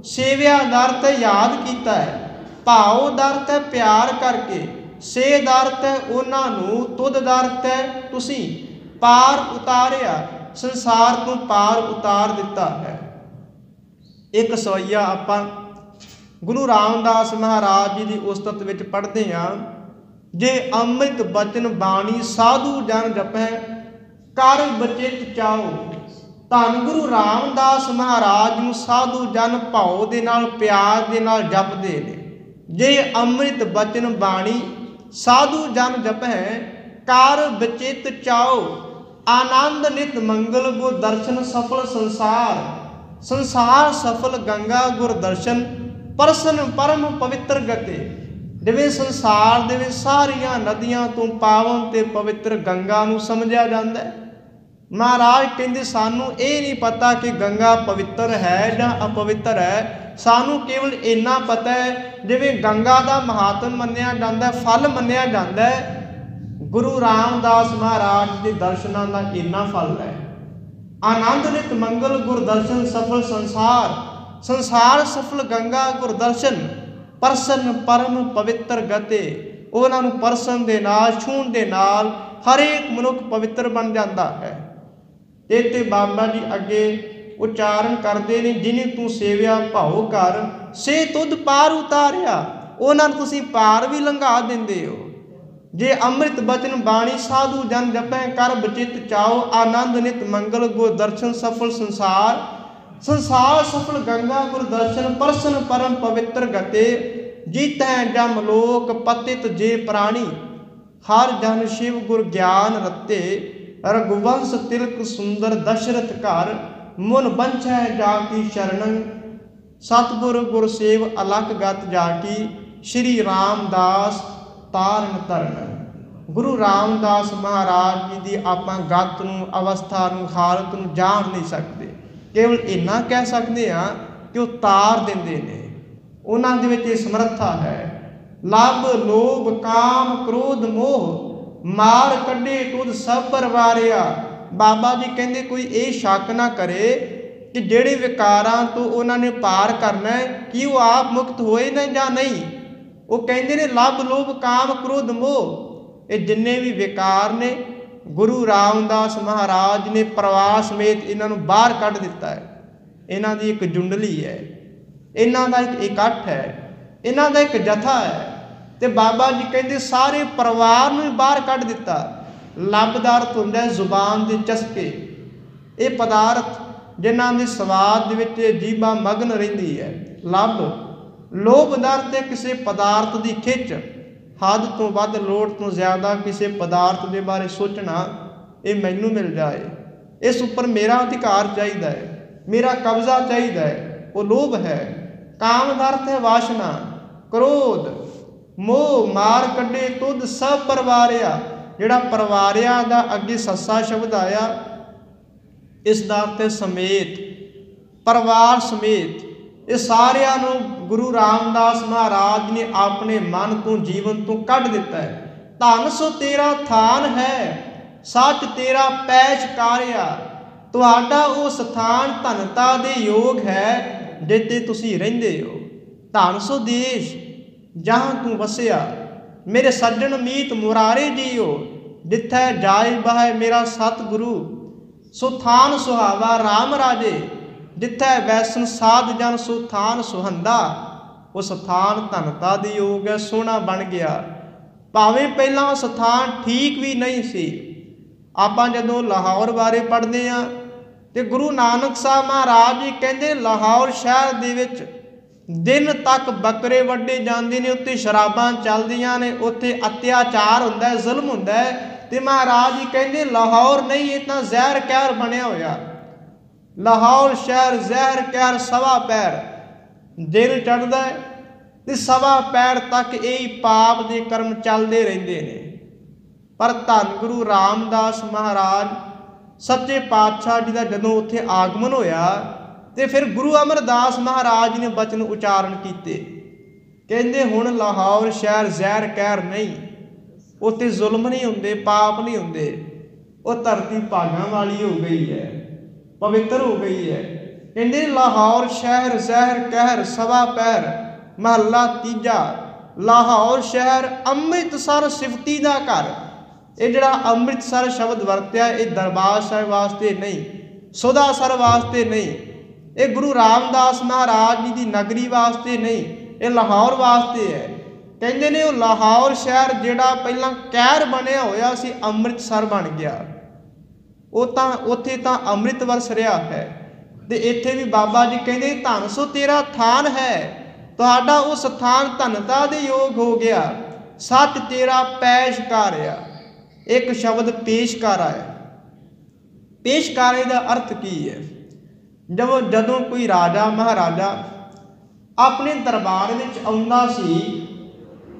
सेविया दरत याद किया है, भाऊ दरत प्यार करके, से दरत उन्हां नू, तुद दरत तुसी पार उतारिया। संसार तो पार उतार दिता है। एक सवैया आपां गुरु रामदास महाराज जी की उस्तत विच पढ़ते हैं जे अमृत बचन बाणी साधु जन जपै कर बचित चाओ। धन गुरु रामदास महाराज ਨੂੰ ਸਾਧੂ ਜਨ ਭਾਉ ਦੇ ਨਾਲ ਪਿਆਰ ਦੇ ਨਾਲ ਜਪਦੇ ਨੇ। ਜੇ ਅੰਮ੍ਰਿਤ ਬਚਨ ਬਾਣੀ ਸਾਧੂ ਜਨ ਜਪੈ ਕਰ ਬਚਿਤ ਚਾਓ। आनंद नित मंगल गुर दर्शन सफल संसार। संसार सफल गंगा गुर दर्शन परसन परम पवित्र गते। जिवें संसार दे विच सारियां नदियां तो पावन ते पवित्र गंगा नूं समझिया जांदा है। महाराज कहंदे सानू ये नहीं पता कि गंगा पवित्र है जां अपवित्र है, सानू केवल इन्ना पता है जिवें गंगा दा महात्म मन्निया जांदा है, फल मन्निया जांदा है। गुरु रामदास महाराज के दर्शनों का इन्ना फल है। आनंद नित मंगल गुर दर्शन सफल संसार। संसार सफल गंगा गुर दर्शन परसन परम पवित्र गते। उन्होंने परसन के नाल छूण के नाल हरेक मनुख पवित्र बन जाता है। ते बाबा जी अगे उच्चारण करते हैं, जिन्हें तू सेविया भाव कर से तुद पार उतारिया। उन्होंने तुसीं पार भी लंघा देंदे हो। जे अमृत बचन बाणी साधु जन जपै कर बचित चाओ। आनंद नित मंगल गुर दर्शन सफल संसार। संसार सफल गंगा गुर दर्शन परसन परम पवित्र गते। जीतै जम लोक पतित जे प्राणी हर जन शिव गुर ज्ञान रते। रघुवंश तिलक सुंदर दशरथ घर मुन बंछै जाकी शरणं। सतगुर गुर सेव अलख गत जाकी श्री रामदास तारण तरण। गुरु रामदास महाराज जी की आपां गत नूं अवस्था नूं हालत नूं जाण नहीं सकते, केवल इन्ना कह सकते हाँ कि वो तार देंदे ने। उन्हां दे विच समर्था है। लभ लोभ काम क्रोध मोह मार कढे तुद सब परवारिया। बाबा जी कहंदे कोई ये शक ना करे कि जिहड़े विकारां तो उन्होंने पार करना है कि वो आप मुक्त होए ने जां नहीं। वो कहते ने लभ लोभ काम क्रोध मोह, ये जिन्ने भी विकार ने गुरु रामदास महाराज ने परिवार समेत इन्हों बाहर कढ़ दिता है। इन्हों की एक जुंडली है, इन्हों का एक इकट्ठ है, इन्हों का एक जथा है। तो बाबा जी कहते सारे परिवार में बाहर कढ़ दिता। लभ दा अर्थ हुंदा है जुबान के चस्के। ये पदार्थ जिन्हों के स्वाद दे विच जीभा मगन रहिंदी है। लभ लोभ दा अर्थ है किसी पदार्थ की खिच, हद तो वध लोड़ तो ज़्यादा किसी पदार्थ के बारे सोचना, ये मैनू मिल जाए, इस उपर मेरा अधिकार चाहिए है, मेरा कब्जा चाहिए है, वो लोभ है। काम दा अर्थ है वासना, क्रोध मोह मार कढे तुद सब परवारिया। जिहड़ा परवारिया दा अगे सस्सा शब्द आया, इसका अर्थ है समेत, परिवार समेत। ये सारियां नूं गुरु रामदास महाराज ने अपने मन तो जीवन तो कढ़ दिता है। धन सो तेरा थान है सच तेरा पैश कार्या। तुहाडा वो स्थान धनता दे योग है जिते तुसी रहिंदे हो। धन सो देश जहाँ तू वसिया मेरे सज्जन मीत मुरारे जीओ। जिथे जाए बह मेरा सतगुरु सो थान सुहावा राम राजे। जिथे वैसन साध जन सो थान सुहंदा। उस स्थान धनता दी योग है, सोहना बन गया। भावें पहला स्थान ठीक भी नहीं सी। आपां जदों लाहौर बारे पढ़ते हैं तो गुरु नानक साहब महाराज जी कहते लाहौर शहर दे विच दिन तक बकरे वड्डे जाते हैं, उत्ते शराबां चलदियां ने, उत्ते अत्याचार हुंदा है, जुल्म हुंदा है। तो महाराज जी कहते लाहौर नहीं, ये तां जहर कहर बनिया होया। लाहौर शहर जहर कहर सवा पैर दिन चढ़ता है तो सवा पैर तक यही पाप के कर्म चलते रहते हैं। पर धन गुरु रामदास महाराज सच्चे पातशाह जी का जदों उत्थे आगमन होया तो फिर गुरु अमरदास महाराज ने बचन उच्चारण किए। कहते हुण लाहौर शहर जहर कहर नहीं, उत्थे जुल्म नहीं होंदे, पाप नहीं होंदे। वो धरती भागां वाली हो गई है, पवित्र हो गई है। कहते लाहौर शहर जहर कहर सवा पैर। महला तीजा लाहौर शहर अमृतसर सिफती का घर। ये जड़ा अमृतसर शब्द वरत्या ये दरबार साहिब वास्ते नहीं, सुधासर वास्ते नहीं, ये गुरु रामदास महाराज जी की नगरी वास्ते नहीं, ये लाहौर वास्ते है। ਕਹਿੰਦੇ ਨੇ ਉਹ ਲਾਹੌਰ ਸ਼ਹਿਰ ਜਿਹੜਾ ਪਹਿਲਾਂ ਕਹਿਰ ਬਣਿਆ ਹੋਇਆ ਸੀ ਅੰਮ੍ਰਿਤਸਰ ਬਣ ਗਿਆ। ਉਹ ਤਾਂ ਉੱਥੇ ਤਾਂ ਅੰਮ੍ਰਿਤ ਵਰਸ ਰਿਹਾ ਹੈ। ਤੇ ਇੱਥੇ ਵੀ ਬਾਬਾ ਜੀ ਕਹਿੰਦੇ ਧੰਨ ਸੋ ਤੇਰਾ ਥਾਨ ਹੈ, ਤੁਹਾਡਾ ਉਹ ਸਥਾਨ ਧਨਤਾ ਦੇ ਯੋਗ ਹੋ ਗਿਆ। ਸੱਚ ਤੇਰਾ ਪੈਸ਼ਕਾਰਿਆ, ਇੱਕ ਸ਼ਬਦ ਪੇਸ਼ਕਾਰਾ ਹੈ। ਪੇਸ਼ਕਾਰੇ ਦਾ ਅਰਥ ਕੀ ਹੈ? ਜਦੋਂ ਕੋਈ ਰਾਜਾ ਮਹਾਰਾਜਾ ਆਪਣੇ ਦਰਬਾਰ ਵਿੱਚ ਆਉਂਦਾ ਸੀ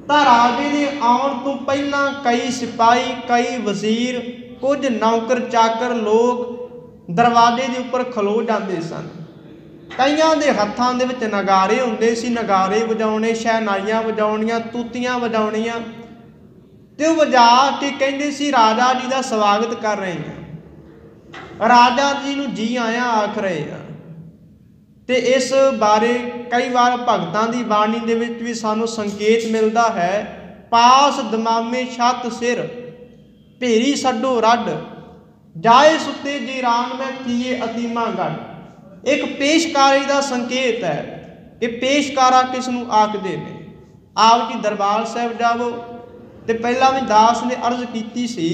ਤਾਂ ਰਾਜੇ ਦੇ ਆਉਣ ਤੋਂ ਪਹਿਲਾਂ ਕਈ ਸਿਪਾਹੀ, ਕਈ ਵਜ਼ੀਰ, ਕੁਝ ਨੌਕਰ ਚਾਕਰ ਲੋਕ ਦਰਵਾਜ਼ੇ ਦੇ ਉੱਪਰ ਖਲੋ ਜਾਂਦੇ ਸਨ। ਕਈਆਂ ਦੇ ਹੱਥਾਂ ਦੇ ਵਿੱਚ ਨਗਾਰੇ ਹੁੰਦੇ ਸੀ, ਨਗਾਰੇ ਵਜਾਉਣੇ, ਸ਼ਹਿਨਾਈਆਂ ਵਜਾਉਣੀਆਂ, ਤੂਤੀਆਂ ਵਜਾਉਣੀਆਂ, ਤੇ ਉਹ ਵਜਾ ਕੇ ਕਹਿੰਦੇ ਸੀ ਰਾਜਾ ਜੀ ਦਾ ਸਵਾਗਤ ਕਰ ਰਹੇ ਹਾਂ, ਰਾਜਾ ਜੀ ਨੂੰ ਜੀ ਆਇਆਂ ਆਖ ਰਹੇ ਹਾਂ। ਤੇ ਇਸ ਬਾਰੇ ਕਈ ਵਾਰ ਭਗਤਾਂ ਦੀ ਬਾਣੀ ਦੇ ਵਿੱਚ ਵੀ ਸਾਨੂੰ ਸੰਕੇਤ ਮਿਲਦਾ ਹੈ, ਪਾਸ ਦਮਾਮੇ ਛੱਤ ਸਿਰ ਭੇਰੀ ਛੱਡੋ ਰੱਡ, ਜਾਏ ਸੁੱਤੇ ਜੀ ਰਾਨ ਮੈਂ ਕੀਏ ਅਤੀਮਾ ਗੱਡ। ਇੱਕ ਪੇਸ਼ਕਾਰੀ ਦਾ ਸੰਕੇਤ ਹੈ। ਇਹ ਪੇਸ਼ਕਾਰਾ ਕਿਸ ਨੂੰ ਆਖਦੇ ਨੇ? ਆਪ ਜੀ ਦਰਬਾਰ ਸਾਹਿਬ ਜਾਵੋ। ਤੇ ਪਹਿਲਾਂ ਵੀ ਦਾਸ ਨੇ ਅਰਜ਼ ਕੀਤੀ ਸੀ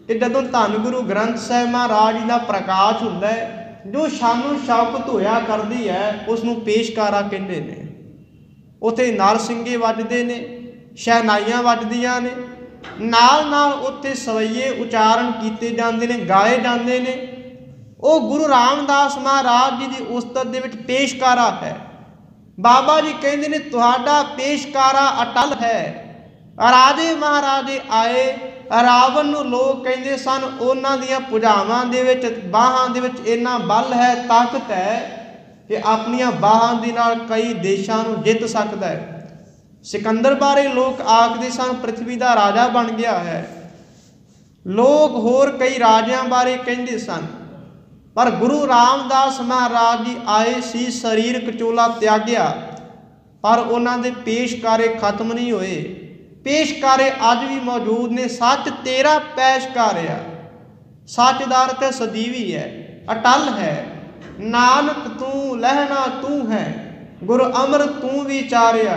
ਕਿ ਜਦੋਂ ਧੰਨ ਗੁਰੂ ਗ੍ਰੰਥ ਸਾਹਿਬ ਮਹਾਰਾਜ ਜੀ ਦਾ ਪ੍ਰਕਾਸ਼ ਹੁੰਦਾ ਹੈ, ਜੋ ਸ਼ਾਨੋ ਸ਼ੌਕਤ ਹੋਇਆ ਕਰਦੀ ਹੈ, ਉਸ ਨੂੰ ਪੇਸ਼ਕਾਰਾ ਕਹਿੰਦੇ ਨੇ। ਉੱਥੇ ਨਰਸਿੰਗੇ ਵੱਜਦੇ ਨੇ, ਸ਼ਹਿਨਾਈਆਂ ਵੱਜਦੀਆਂ ਨੇ, ਨਾਲ ਨਾਲ ਉੱਥੇ ਸਵਈਏ ਉਚਾਰਨ ਕੀਤੇ ਜਾਂਦੇ ਨੇ, ਗਾਏ ਜਾਂਦੇ ਨੇ। ਉਹ ਗੁਰੂ ਰਾਮਦਾਸ ਮਹਾਰਾਜ ਜੀ ਦੀ ਉਸਤਤ ਦੇ ਵਿੱਚ ਪੇਸ਼ਕਾਰਾ ਹੈ। ਬਾਬਾ ਜੀ ਕਹਿੰਦੇ ਨੇ ਤੁਹਾਡਾ ਪੇਸ਼ਕਾਰਾ ਅਟਲ ਹੈ। ਰਾਜੇ ਮਹਾਰਾਜੇ ਆਏ, ਰਾਵਣ ਨੂੰ ਲੋਕ ਕਹਿੰਦੇ ਸਨ ਉਹਨਾਂ ਦੀਆਂ ਭੁਜਾਵਾਂ ਦੇ ਵਿੱਚ, ਬਾਹਾਂ ਦੇ ਵਿੱਚ ਇੰਨਾ ਬਲ ਹੈ, ਤਾਕਤ ਹੈ ਕਿ ਆਪਣੀਆਂ ਬਾਹਾਂ ਦੇ ਨਾਲ ਕਈ ਦੇਸ਼ਾਂ ਨੂੰ ਜਿੱਤ ਸਕਦਾ ਹੈ। ਸਿਕੰਦਰ ਬਾਰੇ ਲੋਕ ਆਖਦੇ ਸਨ ਪ੍ਰਿਥਵੀ ਦਾ ਰਾਜਾ ਬਣ ਗਿਆ ਹੈ। ਲੋਕ ਹੋਰ ਕਈ ਰਾਜਿਆਂ ਬਾਰੇ ਕਹਿੰਦੇ ਸਨ, ਪਰ ਗੁਰੂ ਰਾਮਦਾਸ ਮਹਾਰਾਜ ਜੀ ਆਏ ਸੀ, ਸਰੀਰ ਕਚੋਲਾ ਤਿਆਗਿਆ, ਪਰ ਉਹਨਾਂ ਦੇ ਪੇਸ਼ਕਾਰੇ ਖਤਮ ਨਹੀਂ ਹੋਏ। ਪੇਸ਼ਕਾਰੇ ਅੱਜ ਵੀ ਮੌਜੂਦ ਨੇ। ਸੱਚ ਤੇਰਾ ਪੈਸ਼ਕਾਰਿਆ, ਸੱਚ ਦਾ ਅਰਥ ਹੈ ਸਦੀਵੀ ਹੈ, ਅਟਲ ਹੈ। ਨਾਨਕ ਤੂੰ ਲਹਿਣਾ ਤੂੰ ਹੈ, ਗੁਰ ਅੰਮ੍ਰਿਤ ਤੂੰ ਵਿਚਾਰਿਆ।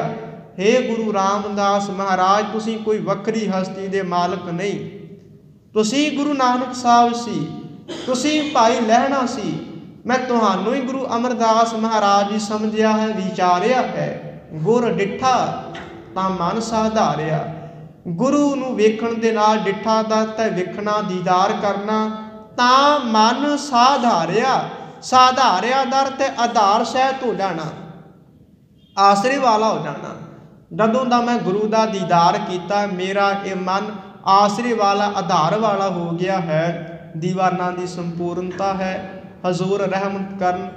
ਹੇ ਗੁਰੂ ਰਾਮਦਾਸ ਮਹਾਰਾਜ, ਤੁਸੀਂ ਕੋਈ ਵੱਖਰੀ ਹਸਤੀ ਦੇ ਮਾਲਕ ਨਹੀਂ। ਤੁਸੀਂ ਗੁਰੂ ਨਾਨਕ ਸਾਹਿਬ ਸੀ, ਤੁਸੀਂ ਭਾਈ ਲਹਿਣਾ ਸੀ। ਮੈਂ ਤੁਹਾਨੂੰ ਹੀ ਗੁਰੂ ਅਮਰਦਾਸ ਮਹਾਰਾਜ ਜੀ ਸਮਝਿਆ ਹੈ, ਵਿਚਾਰਿਆ ਹੈ। ਗੁਰ ਡਿੱਠਾ ਤਾਂ ਮਨ ਸਾਧਾਰਿਆ। ਗੁਰੂ ਨੂੰ ਵੇਖਣ ਦੇ ਨਾਲ ਡਿੱਠਾ ਦਾ ਤਾਂ ਵੇਖਣਾ, ਦੀਦਾਰ ਕਰਨਾ, ਤਾਂ ਮਨ ਸਾਧਾਰਿਆ। ਸਾਧਾਰਿਆ ਦਾ ਅਰਥ ਹੈ ਆਧਾਰ ਸਹਿਤ ਹੋ ਜਾਣਾ, ਆਸਰੇ ਵਾਲਾ ਹੋ ਜਾਣਾ। ਜਦੋਂ ਦਾ ਮੈਂ ਗੁਰੂ ਦਾ ਦੀਦਾਰ ਕੀਤਾ, ਮੇਰਾ ਇਹ ਮਨ ਆਸਰੇ ਵਾਲਾ, ਆਧਾਰ ਵਾਲਾ ਹੋ ਗਿਆ ਹੈ। ਦੀਵਾਨਾਂ ਦੀ ਸੰਪੂਰਨਤਾ ਹੈ। ਹਜ਼ੂਰ ਰਹਿਮਤ ਕਰਨ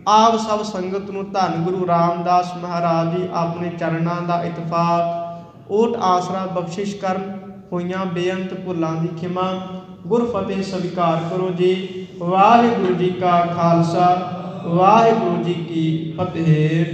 ਆਪ ਸਭ ਸੰਗਤ ਨੂੰ ਧੰਨ ਗੁਰੂ ਰਾਮਦਾਸ ਮਹਾਰਾਜ ਜੀ ਆਪਣੇ ਚਰਨਾਂ ਦਾ ਇਤਫਾਕ, ਓਟ ਆਸਰਾ ਬਖਸ਼ਿਸ਼ ਕਰਨ। ਹੋਈਆਂ ਬੇਅੰਤ ਭੁੱਲਾਂ ਦੀ ਖਿਮਾ, ਗੁਰ ਫਤਿਹ ਸਵੀਕਾਰ ਕਰੋ ਜੀ। ਵਾਹਿਗੁਰੂ ਜੀ ਕਾ ਖਾਲਸਾ, ਵਾਹਿਗੁਰੂ ਜੀ ਕੀ ਫਤਿਹ।